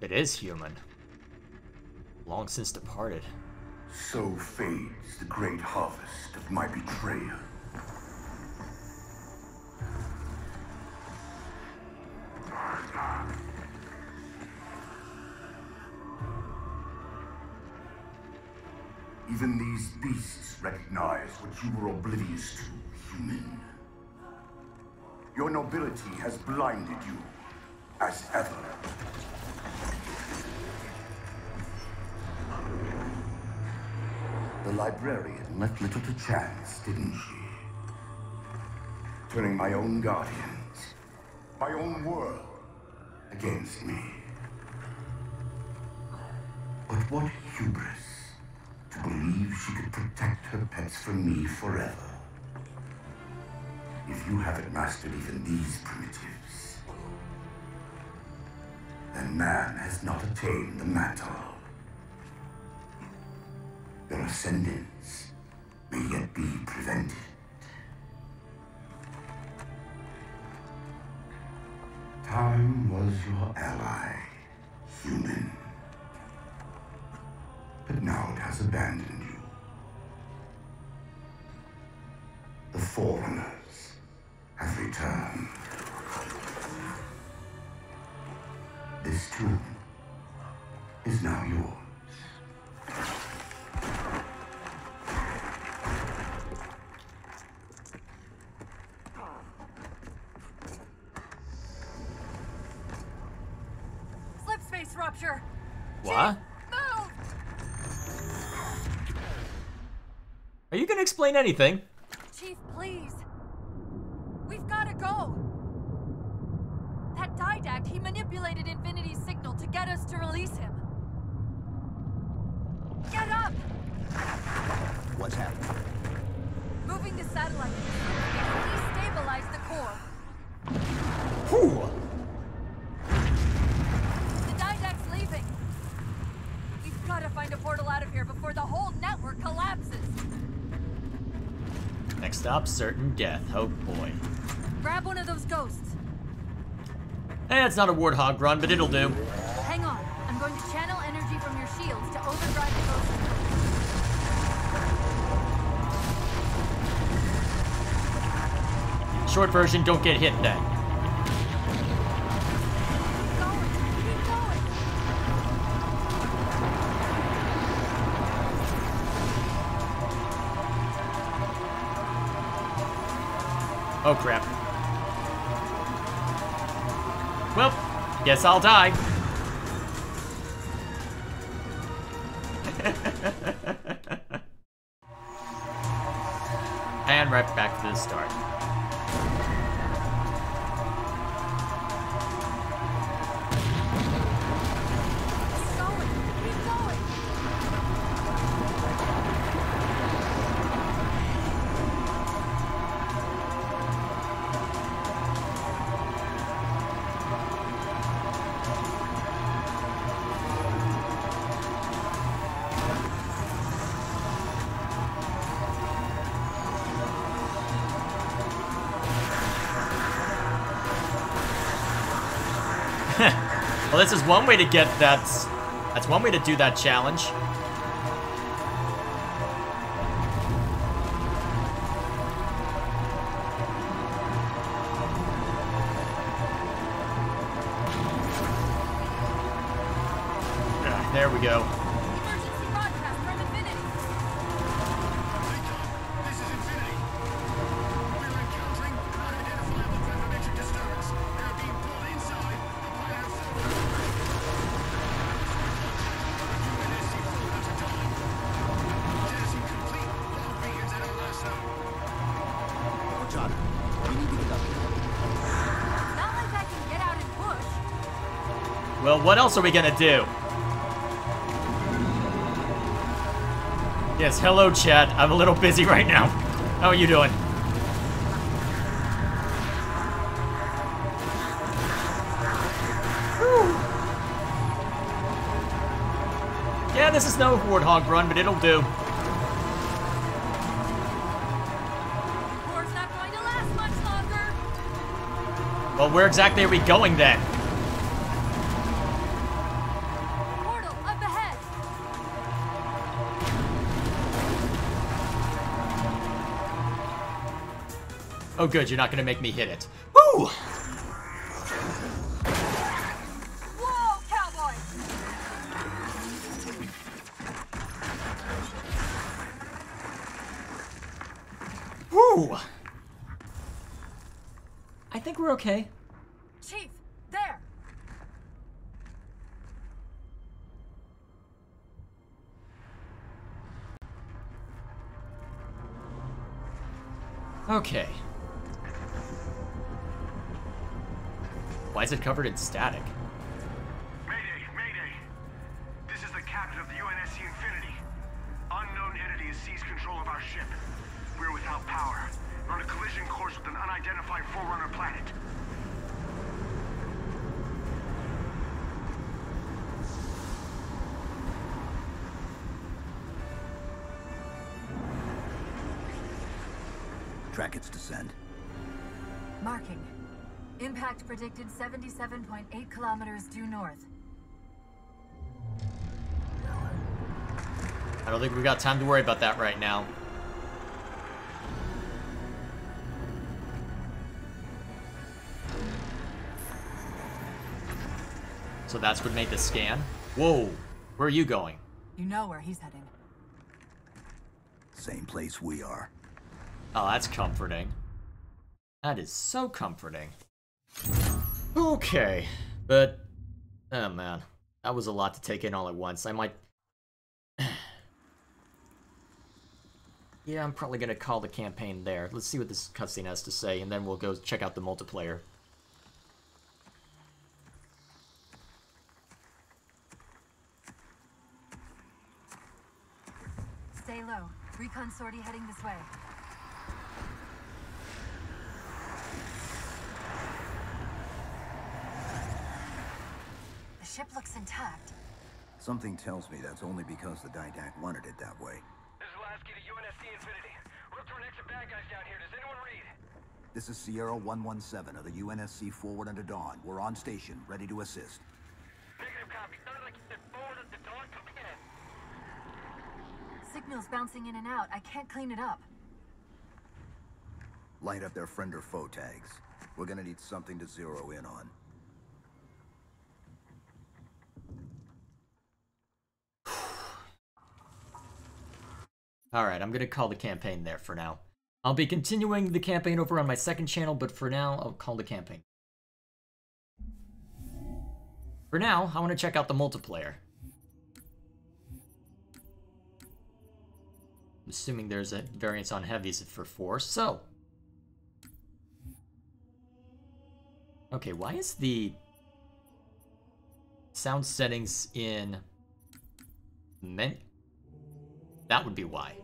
It is human. Long since departed. So fades the great harvest of my betrayal. Even these beasts recognize what you were oblivious to, human. Your nobility has blinded you, as ever. The librarian left little to chance, didn't she? Turning my own guardians, my own world, against me. But what hubris to believe she could protect her pets from me forever. If you haven't mastered even these primitives, then man has not attained the mantle. Their ascendance may yet be prevented. Time was your ally, human. But now it has abandoned you. The Forerunners have returned. This tomb is now yours. Slip space rupture. What? Move! Are you gonna explain anything? Chief, please. We've gotta go. That Didact, he manipulated Infinity's signal to get us to release him. Get up! What's happening? Moving the satellite. Destabilize the core. Whew. The Didact's leaving. We've gotta find a portal out of here before the whole network collapses. Next stop, certain death. Oh boy. Grab one of those ghosts. Eh, it's not a warthog run, but it'll do. Hang on. I'm going to channel energy from your shields to overdrive the ghost. Short version, don't get hit then. Keep going. Oh crap. Well, guess I'll die. And right back to the start. Keep Well, this is one way to get that. That's one way to do that challenge. There we go. Emergency broadcast from Infinity. This is Infinity. We're encountering unidentifiable gravimetric disturbance. We are being pulled inside the planet of Silver. UNSC forward to Dawn. Jettison complete. Log begins at our last stop. John, we need to get up here. Not like I can get out and push. Well, what else are we gonna do? Yes, hello chat. I'm a little busy right now. How are you doing? Whew. Yeah, this is no Warthog run, but it'll do. War's not going to last much longer. Well, where exactly are we going then? Portal up ahead. Oh good, you're not gonna make me hit it. Woo! Whoa, cowboy! Woo! I think we're okay. Chief, there. Okay. Why is it covered in static? Mayday, Mayday. This is the captain of the UNSC Infinity. Unknown entity has seized control of our ship. We're without power. We're on a collision course with an unidentified Forerunner planet. Track its descent. Marking. Impact predicted 77.8 kilometers due north. I don't think we've got time to worry about that right now. So that's what made the scan? Whoa, where are you going? You know where he's heading. Same place we are. Oh, that's comforting. That is so comforting. Okay, but... oh man, that was a lot to take in all at once. I might... yeah, I'm probably gonna call the campaign there. Let's see what this cutscene has to say, and then we'll go check out the multiplayer. Stay low. Recon sortie heading this way. The ship looks intact. Something tells me that's only because the Didact wanted it that way. This is Lasky to UNSC Infinity. We're up to our next bad guys down here. Does anyone read? This is Sierra 117 of the UNSC Forward Unto Dawn. We're on station, ready to assist. Negative copy. Sounded like you said forward unto dawn. Come again. Signal's bouncing in and out. I can't clean it up. Light up their friend or foe tags. We're gonna need something to zero in on. Alright, I'm gonna call the campaign there for now. I'll be continuing the campaign over on my second channel, but for now, I'll call the campaign. For now, I want to check out the multiplayer. I'm assuming there's a variance on heavies for Force, so... okay, why is the sound settings in... that would be why.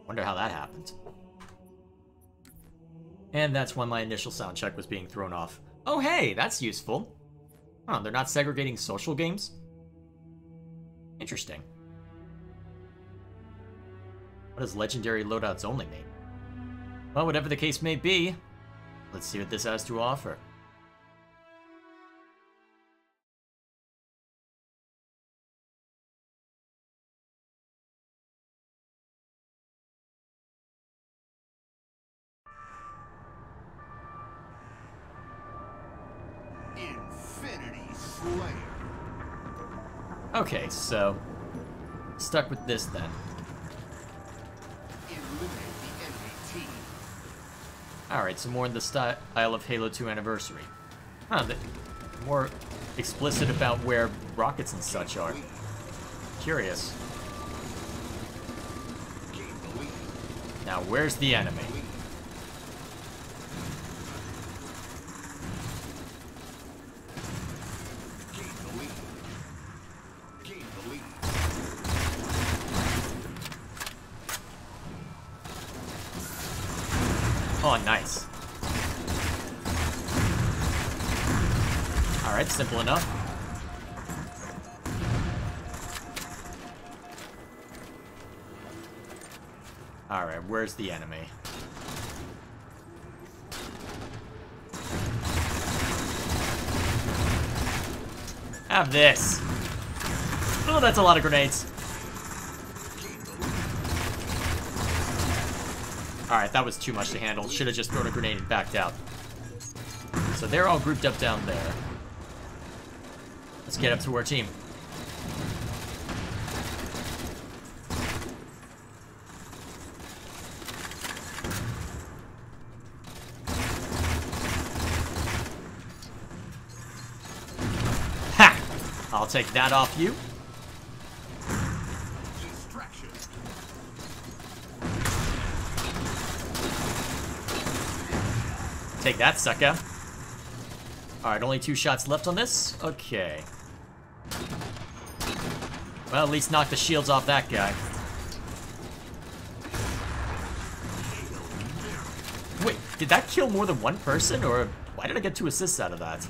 Wonder how that happened. And that's when my initial sound check was being thrown off. Oh hey, that's useful. Huh, they're not segregating social games? Interesting. What does legendary loadouts only mean? Well, whatever the case may be, let's see what this has to offer. Okay, so stuck with this then. Alright, so more in the style of Halo 2 Anniversary. Huh, more explicit about where rockets and such are. Curious. Now, where's the enemy? Oh, nice. Alright, simple enough. Alright, where's the enemy? Have this. Oh, that's a lot of grenades. Alright, that was too much to handle. Should have just thrown a grenade and backed out. So they're all grouped up down there. Let's get up to our team. Ha! I'll take that off you. Take that, sucker. Alright, only 2 shots left on this? Okay. Well, at least knock the shields off that guy. Wait, did that kill more than 1 person? Or why did I get 2 assists out of that?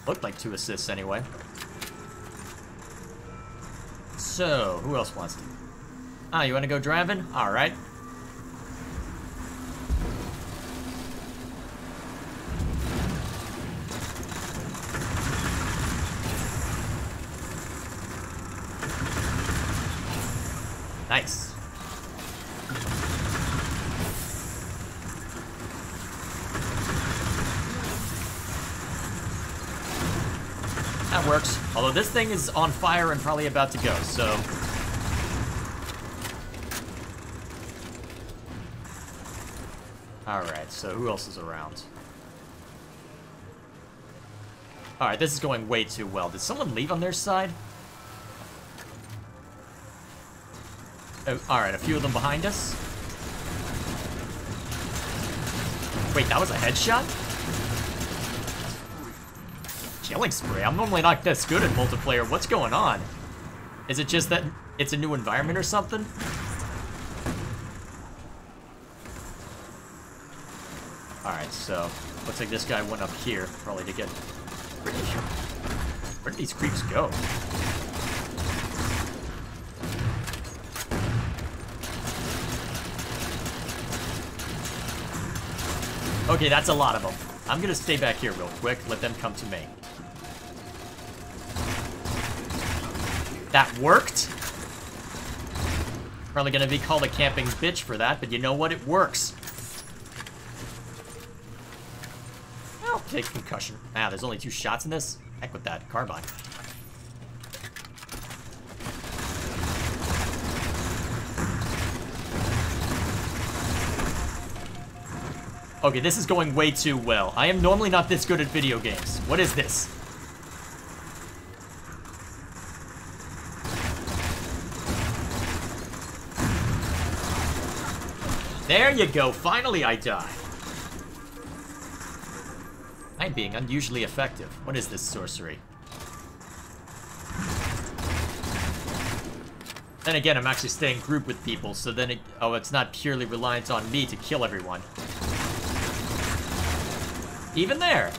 Looked like 2 assists anyway. So, who else wants to? Ah, you want to go driving? Alright. Nice. That works. Although this thing is on fire and probably about to go, so... Alright, so who else is around? Alright, this is going way too well. Did someone leave on their side? Oh, alright, a few of them behind us. Wait, that was a headshot? Killing spree? I'm normally not this good at multiplayer. What's going on? Is it just that it's a new environment or something? Alright, so looks like this guy went up here, probably to get... Where did these creeps go? Okay, that's a lot of them. I'm gonna stay back here real quick, let them come to me. That worked? Probably gonna be called a camping bitch for that, but you know what? It works. I'll take concussion. Ah, there's only 2 shots in this? Heck with that carbine. Okay, this is going way too well. I am normally not this good at video games. What is this? There you go. Finally I die. I'm being unusually effective. What is this sorcery? Then again, I'm actually staying group with people, so then it's not purely reliant on me to kill everyone. Even there!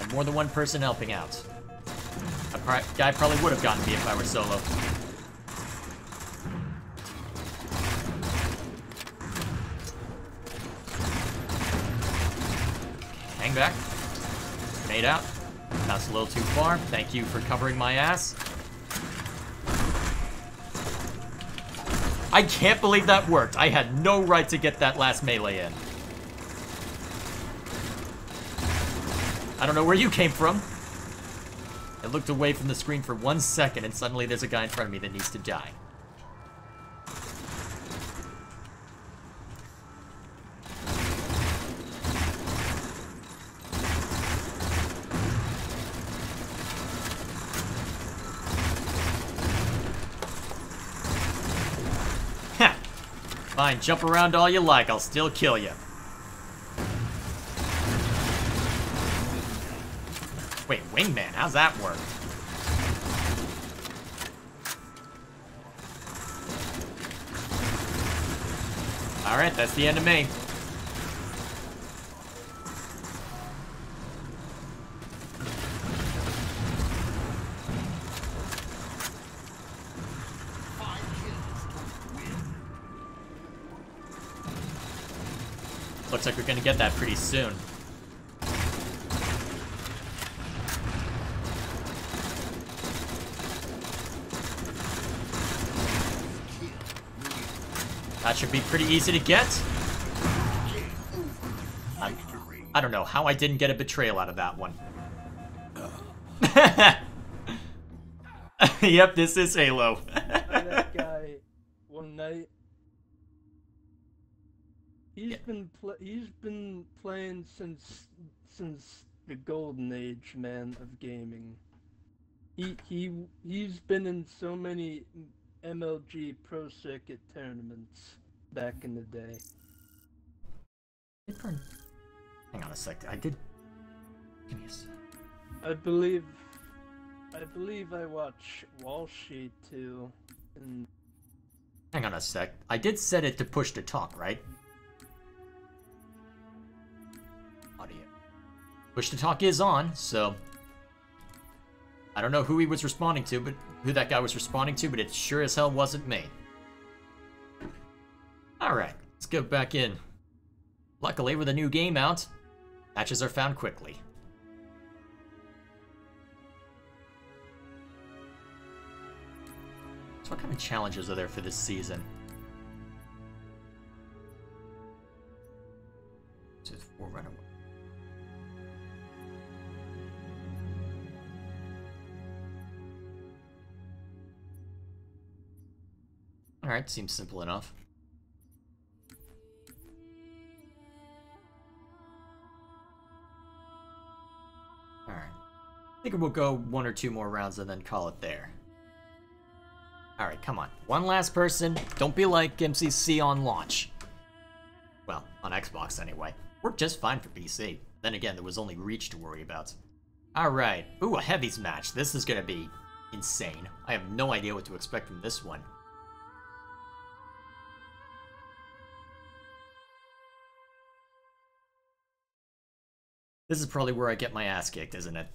And more than 1 person helping out. A guy probably would have gotten me if I were solo. Hang back. Grenade out. That's a little too far. Thank you for covering my ass. I can't believe that worked. I had no right to get that last melee in. I don't know where you came from. I looked away from the screen for 1 second, and suddenly there's a guy in front of me that needs to die. Ha! Fine, jump around all you like, I'll still kill you. Wait, wingman, how's that work? Alright, that's the end of me. Looks like we're gonna get that pretty soon. That should be pretty easy to get. I don't know how I didn't get a betrayal out of that one. Yep, this is Halo. That guy, one night, he's been playing since the golden age, man, of gaming. He's been in so many MLG Pro Circuit tournaments back in the day. Hang on a sec. Give me a sec. I believe I watch Walshy too. And Hang on a sec. I did set it to push to talk, right? Audio. Push to talk is on, so I don't know who he was responding to, but who that guy was responding to, but it sure as hell wasn't me. Alright, let's go back in. Luckily, with a new game out, matches are found quickly. So what kind of challenges are there for this season? This is Forerunner. Alright, seems simple enough. Alright. I think we'll go 1 or 2 more rounds and then call it there. Alright, come on. One last person. Don't be like MCC on launch. Well, on Xbox anyway. Worked just fine for PC. Then again, there was only Reach to worry about. Alright. Ooh, a heavies match. This is gonna be insane. I have no idea what to expect from this one. This is probably where I get my ass kicked, isn't it?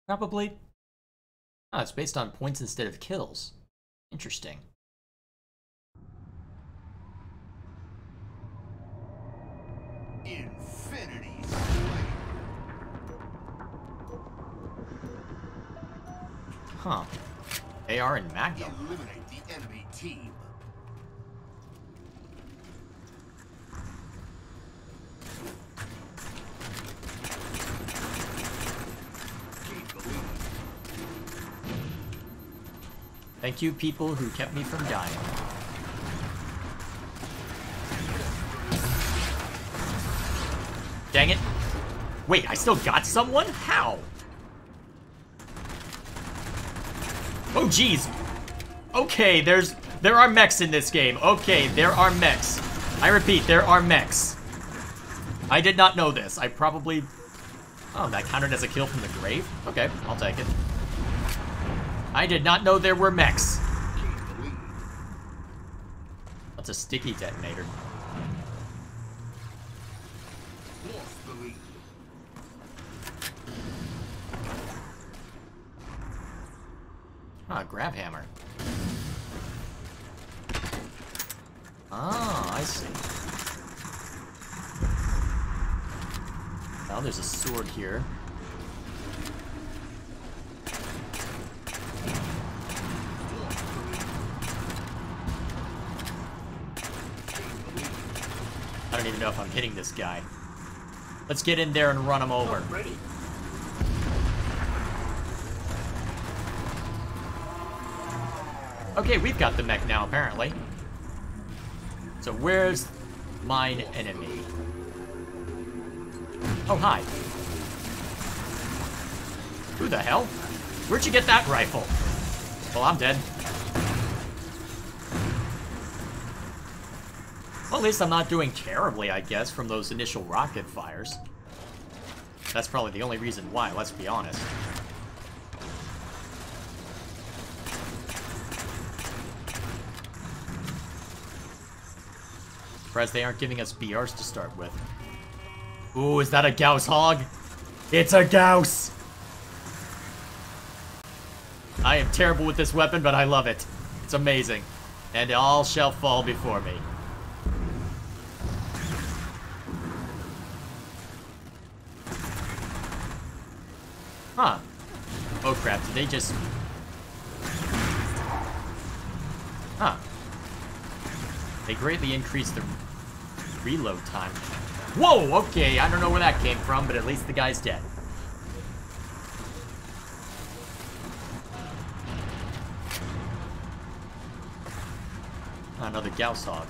Probably. Oh, it's based on points instead of kills. Interesting. Infinity. Huh. AR and Magnum. Eliminate the enemy team. Thank you, people who kept me from dying. Dang it. Wait, I still got someone? How? Oh, jeez. Okay, there are mechs in this game. Okay, there are mechs. I repeat, there are mechs. I did not know this. I probably... Oh, that counted as a kill from the grave? Okay, I'll take it. I did not know there were mechs. That's a sticky detonator. Ah, grab hammer. Ah, I see. Now there's a sword here. don't even know if I'm hitting this guy. Let's get in there and run him over. Okay, we've got the mech now, apparently. So where's mine enemy? Oh, hi. Who the hell? Where'd you get that rifle? Well, I'm dead. Well, at least I'm not doing terribly, I guess, from those initial rocket fires. That's probably the only reason why, let's be honest. Surprised they aren't giving us BRs to start with. Ooh, is that a Gauss hog? It's a Gauss! I am terrible with this weapon, but I love it. It's amazing. And all shall fall before me. Huh. Oh crap, did they just... Huh. They greatly increased the reload time. Whoa, okay, I don't know where that came from, but at least the guy's dead. Another Gauss hog.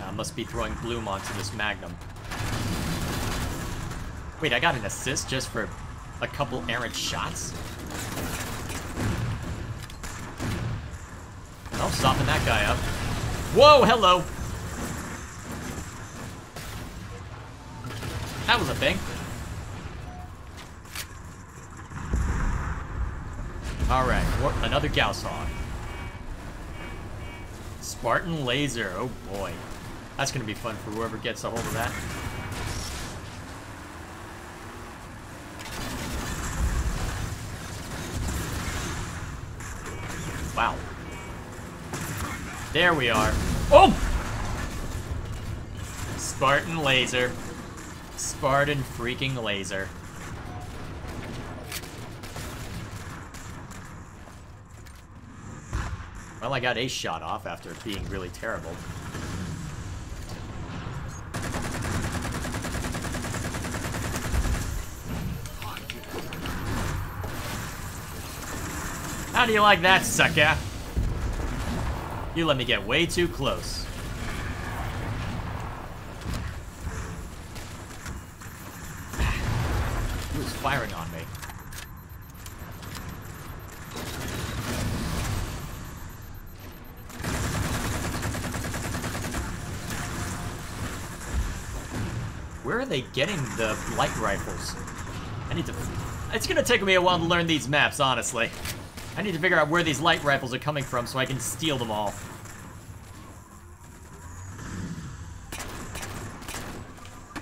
I must be throwing bloom onto this Magnum. Wait, I got an assist just for a couple errant shots? Oh, soften that guy up. Whoa, hello! That was a thing. Alright, another Gauss hog. Spartan laser, oh boy. That's gonna be fun for whoever gets a hold of that. Wow. There we are. Oh! Spartan laser. Spartan freaking laser. Well, I got a shot off after being really terrible. How do you like that, sucker? You let me get way too close. He was firing on me. Where are they getting the light rifles? I need to... It's gonna take me a while to learn these maps, honestly. I need to figure out where these light rifles are coming from so I can steal them all.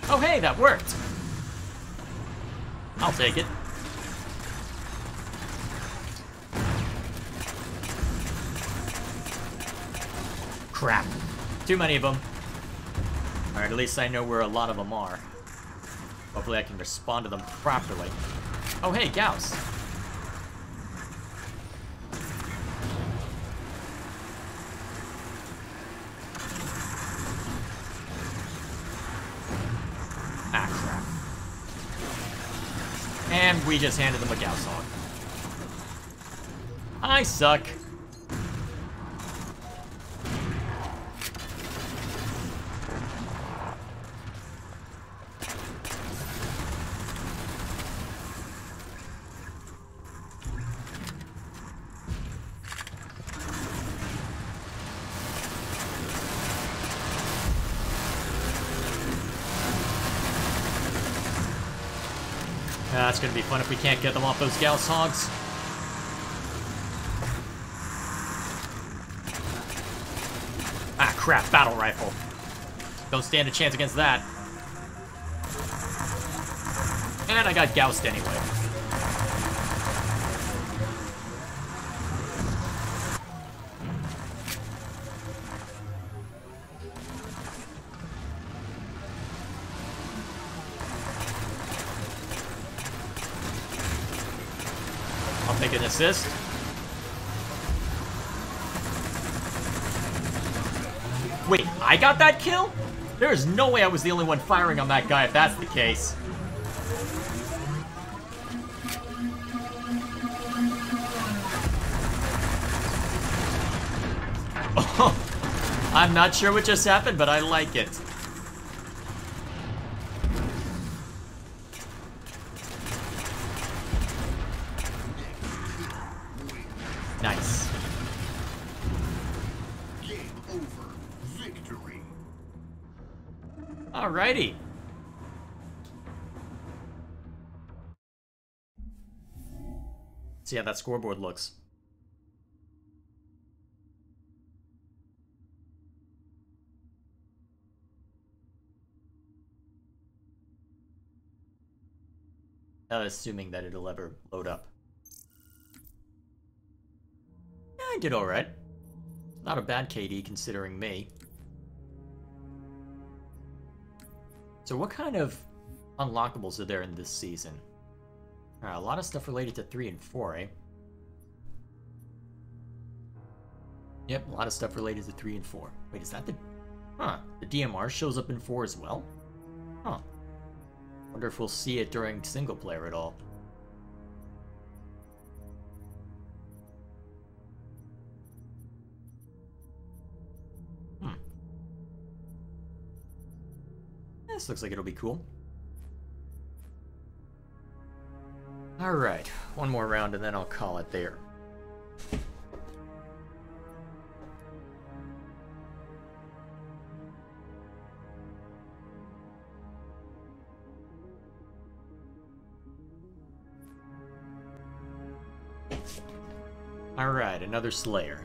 Oh hey, that worked! I'll take it. Crap. Too many of them. Alright, at least I know where a lot of them are. Hopefully I can respond to them properly. Oh hey, Gauss. Ah, crap. And we just handed them a Gauss hog. I suck. That's gonna be fun if we can't get them off those Gauss hogs. Ah, crap, battle rifle. Don't stand a chance against that. And I got Gaussed anyway. Make an assist. Wait, I got that kill? There is no way I was the only one firing on that guy if that's the case. Oh, I'm not sure what just happened, but I like it. Nice. Game over. Victory. Alrighty. See how that scoreboard looks. Assuming that it'll ever load up. Yeah, I did alright. Not a bad KD considering me. So what kind of unlockables are there in this season? A lot of stuff related to 3 and 4, eh? Yep, a lot of stuff related to 3 and 4. Wait, is that the... Huh, the DMR shows up in 4 as well? Huh. Wonder if we'll see it during single player at all. This looks like it'll be cool. Alright, one more round and then I'll call it there. Alright, another Slayer.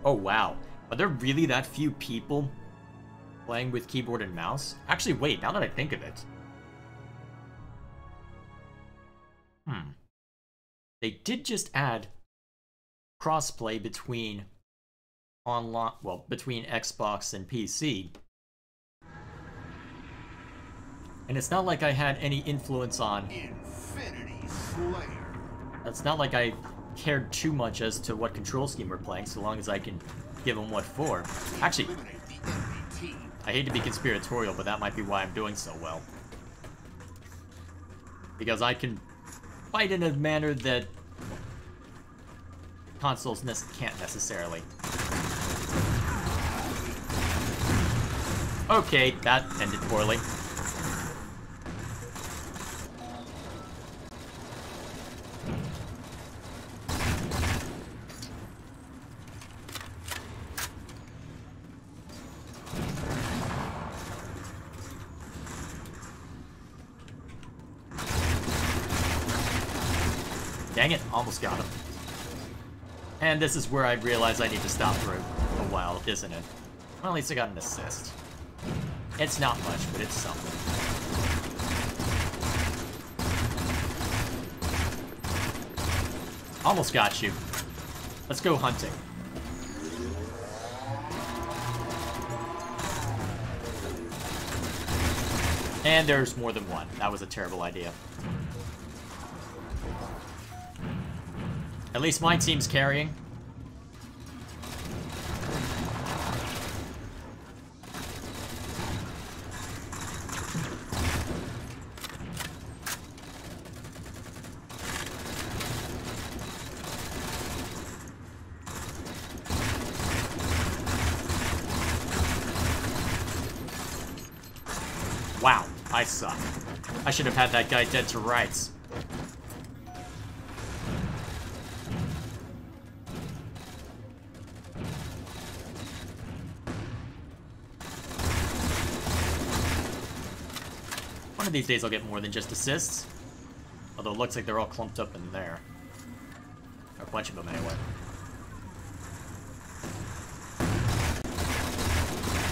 Oh wow, are there really that few people playing with keyboard and mouse? Actually, wait, now that I think of it. They did just add crossplay between online, well, between Xbox and PC. And it's not like I had any influence on Infinity Slayer. It's not like I cared too much as to what control scheme we're playing, so long as I can give them what for. Actually, I hate to be conspiratorial, but that might be why I'm doing so well. Because I can fight in a manner that consoles can't necessarily. Okay, that ended poorly. Dang it, almost got him. And this is where I realize I need to stop for a while, isn't it? Well, at least I got an assist. It's not much, but it's something. Almost got you. Let's go hunting. And there's more than one. That was a terrible idea. At least my team's carrying. Wow, I suck. I should have had that guy dead to rights. One of these days I'll get more than just assists. Although it looks like they're all clumped up in there. Or a bunch of them anyway.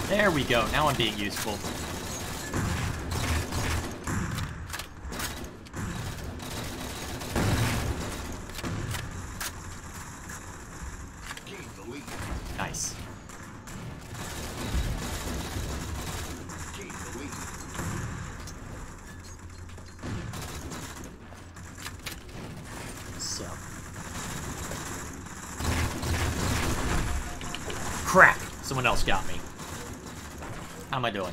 There we go, now I'm being useful. Nice. So. Crap! Someone else got me. How am I doing?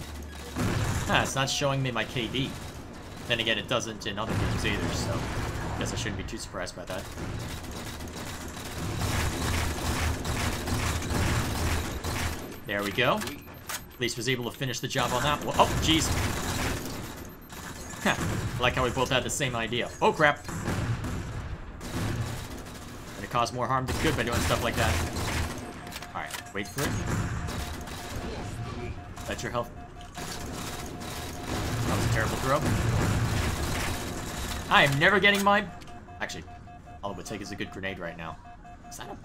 Ah, it's not showing me my KD. Then again, it doesn't in other games either, so I guess I shouldn't be too surprised by that. There we go. At least was able to finish the job on that one. Oh, jeez. I like how we both had the same idea. Oh, crap. Gonna cause more harm than good by doing stuff like that. Alright, wait for it. That's your health. That was a terrible throw. I am never getting mine. Actually, all it would take is a good grenade right now. Is that a...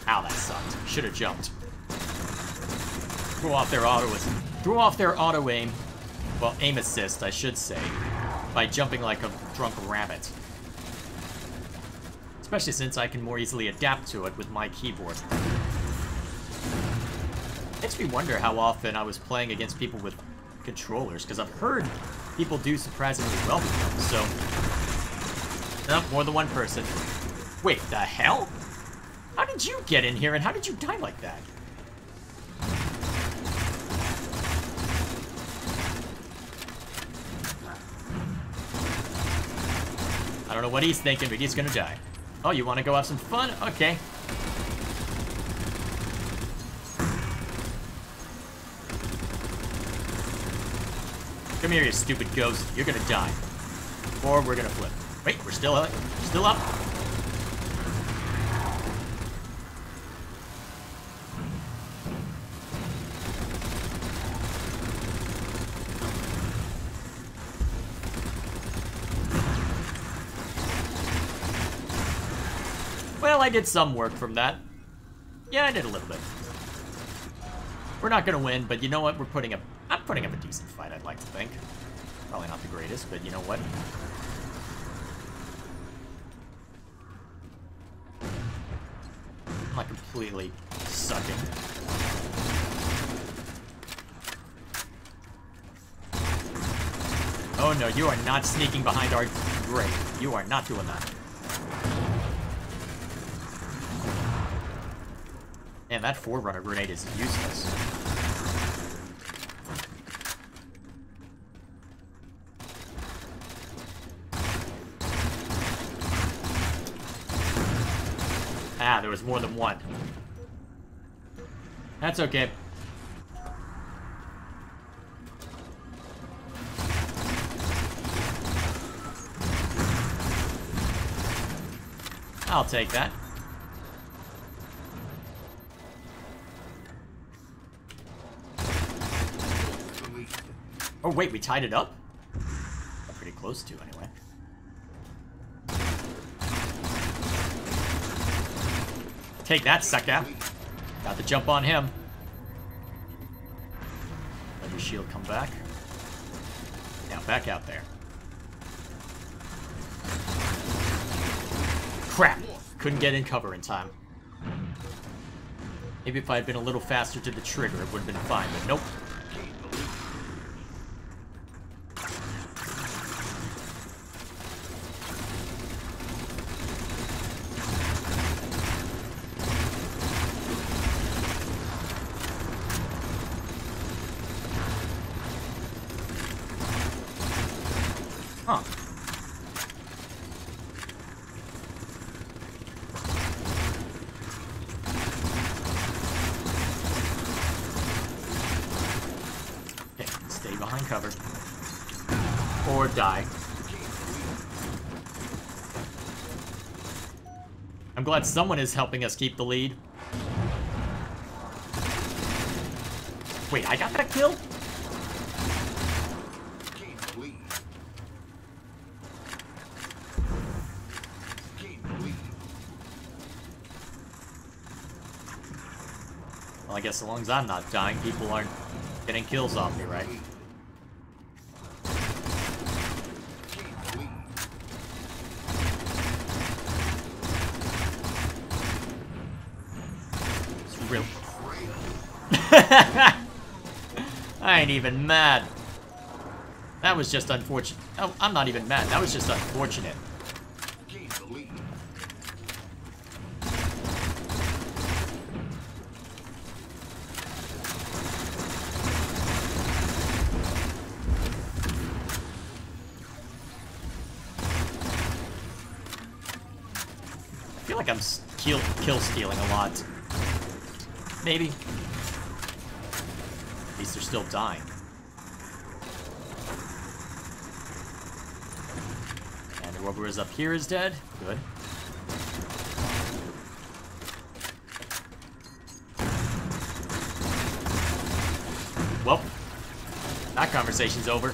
Ow, that sucked. Should have jumped. Threw off their auto aim. Well, aim assist, I should say, by jumping like a drunk rabbit. Especially since I can more easily adapt to it with my keyboard. Makes me wonder how often I was playing against people with controllers, because I've heard people do surprisingly well with them, so... Nope, more than one person. Wait, the hell? How did you get in here, and how did you die like that? I don't know what he's thinking, but he's gonna die. Oh, you want to go have some fun? Okay. Come here, you stupid ghost. You're gonna die. Or we're gonna flip. Wait, we're still up. Still up. Well, I did some work from that. Yeah, I did a little bit. We're not gonna win, but you know what? I'm putting up a decent fight, I'd like to think. Probably not the greatest, but you know what? I'm not completely sucking. Oh no, you are not sneaking behind our... Great. You are not doing that. Man, that Forerunner grenade is useless. Ah, there was more than one. That's okay. I'll take that. Oh wait, we tied it up? Pretty close to, anyway. Take that, sucker. Got the jump on him. Let your shield come back. Now back out there. Crap! Couldn't get in cover in time. Maybe if I had been a little faster to the trigger, it would have been fine, but nope. Huh. Okay, stay behind cover. Or die. I'm glad someone is helping us keep the lead. Wait, I got that kill? Well, I guess as long as I'm not dying, people aren't getting kills off me, right? It's real. I ain't even mad. That was just unfortunate. Oh, I'm not even mad. That was just unfortunate. feel like I'm kill stealing a lot. Maybe. At least they're still dying. And whoever is up here is dead. Good. Well, that conversation's over.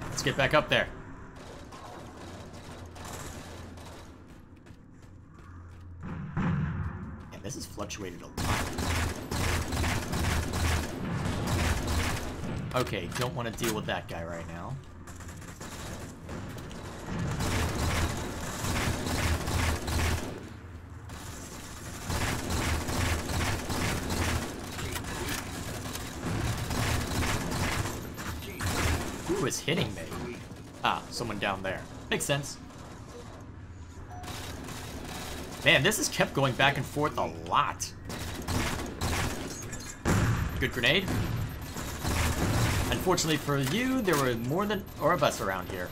Let's get back up there. And this has fluctuated a lot. Okay, don't want to deal with that guy right now. Who is hitting me? Ah, someone down there. Makes sense. Man, this has kept going back and forth a lot. Good grenade. Unfortunately for you, there were more than or of us around here.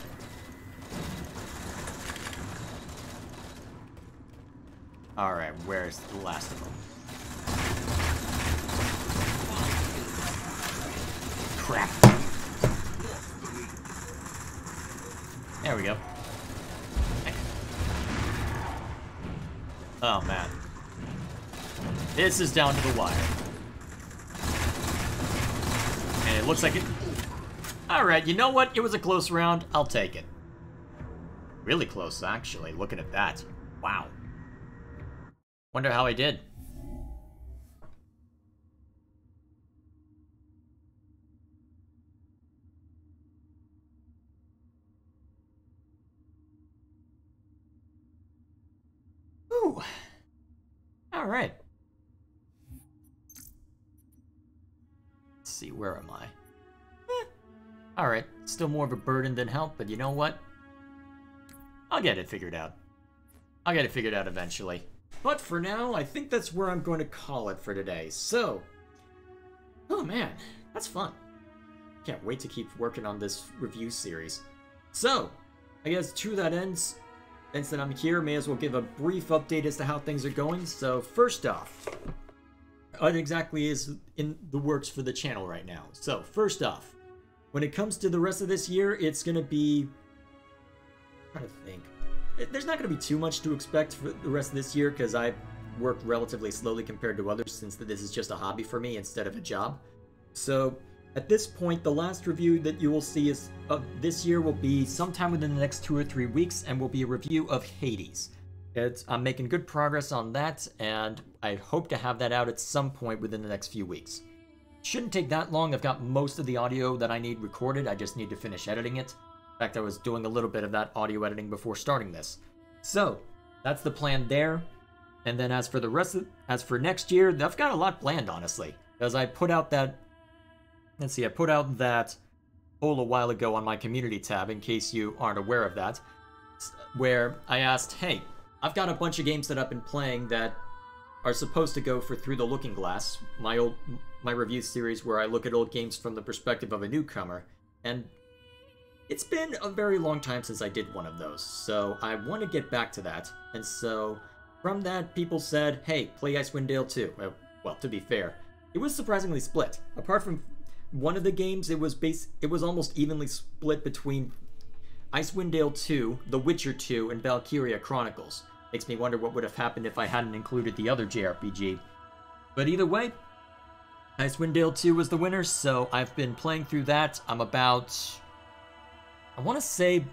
Alright, where's the last of them? Crap. There we go. Oh, man. This is down to the wire. And it looks like it... Alright, you know what? It was a close round. I'll take it. Really close, actually, looking at that. Wow. Wonder how I did. Ooh. All right. Let's see, where am I? All right, still more of a burden than help, but you know what? I'll get it figured out. I'll get it figured out eventually. But for now, I think that's where I'm going to call it for today. So, oh man, that's fun. Can't wait to keep working on this review series. So, I guess to that ends, since that I'm here, may as well give a brief update as to how things are going. So first off, what exactly is in the works for the channel right now? So first off, when it comes to the rest of this year, it's going to be... I'm trying to think. There's not going to be too much to expect for the rest of this year because I work relatively slowly compared to others since this is just a hobby for me instead of a job. So at this point, the last review that you will see is of this year will be sometime within the next 2 or 3 weeks and will be a review of Hades. I'm making good progress on that, and I hope to have that out at some point within the next few weeks. Shouldn't take that long. I've got most of the audio that I need recorded. I just need to finish editing it. In fact, I was doing a little bit of that audio editing before starting this. So, that's the plan there. And then as for the rest of, as for next year, I've got a lot planned, honestly. Because I put out that, let's see, I put out that poll a while ago on my community tab, in case you aren't aware of that, where I asked, hey, I've got a bunch of games that I've been playing that are supposed to go for Through the Looking Glass, my review series where I look at old games from the perspective of a newcomer, and it's been a very long time since I did one of those, so I want to get back to that. And so, from that, people said, hey, play Icewind Dale 2. Well, to be fair, it was surprisingly split. Apart from one of the games, it was almost evenly split between Icewind Dale 2, The Witcher 2, and Valkyria Chronicles. Makes me wonder what would have happened if I hadn't included the other JRPG. But either way, Icewind Dale 2 was the winner, so I've been playing through that. I'm about... I want to say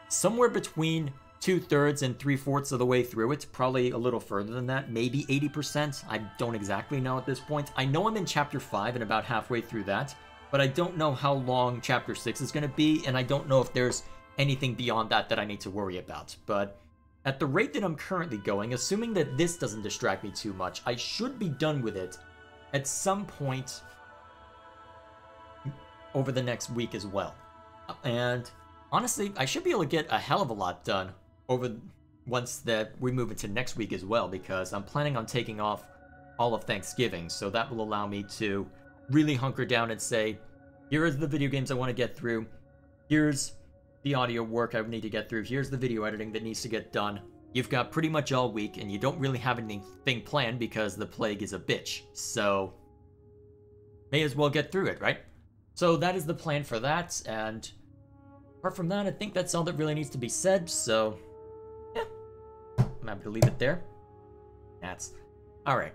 somewhere between 2/3 and 3/4 of the way through it. Probably a little further than that, maybe 80%. I don't exactly know at this point. I know I'm in Chapter 5 and about halfway through that, but I don't know how long Chapter 6 is going to be, and I don't know if there's anything beyond that that I need to worry about. But at the rate that I'm currently going, assuming that this doesn't distract me too much, I should be done with it at some point over the next week as well. And honestly, I should be able to get a hell of a lot done once that we move into next week as well, because I'm planning on taking off all of Thanksgiving, so that will allow me to really hunker down and say, here are the video games I want to get through, here's the audio work I need to get through. Here's the video editing that needs to get done. You've got pretty much all week, and you don't really have anything planned because the plague is a bitch. So, may as well get through it, right? So that is the plan for that, and apart from that, I think that's all that really needs to be said, so yeah. I'm happy to leave it there. That's alright.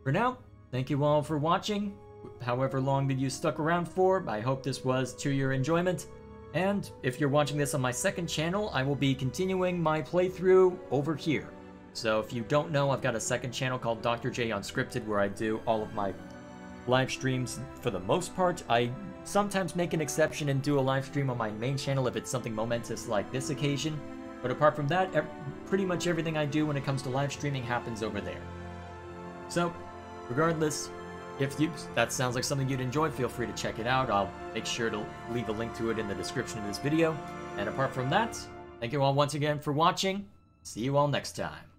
For now, thank you all for watching. However long that you stuck around for, I hope this was to your enjoyment. And if you're watching this on my second channel, I will be continuing my playthrough over here. So if you don't know, I've got a second channel called Dr. J Unscripted where I do all of my live streams for the most part. I sometimes make an exception and do a live stream on my main channel if it's something momentous like this occasion. But apart from that, pretty much everything I do when it comes to live streaming happens over there. So, regardless, if that sounds like something you'd enjoy, feel free to check it out. I'll make sure to leave a link to it in the description of this video. And apart from that, thank you all once again for watching. See you all next time.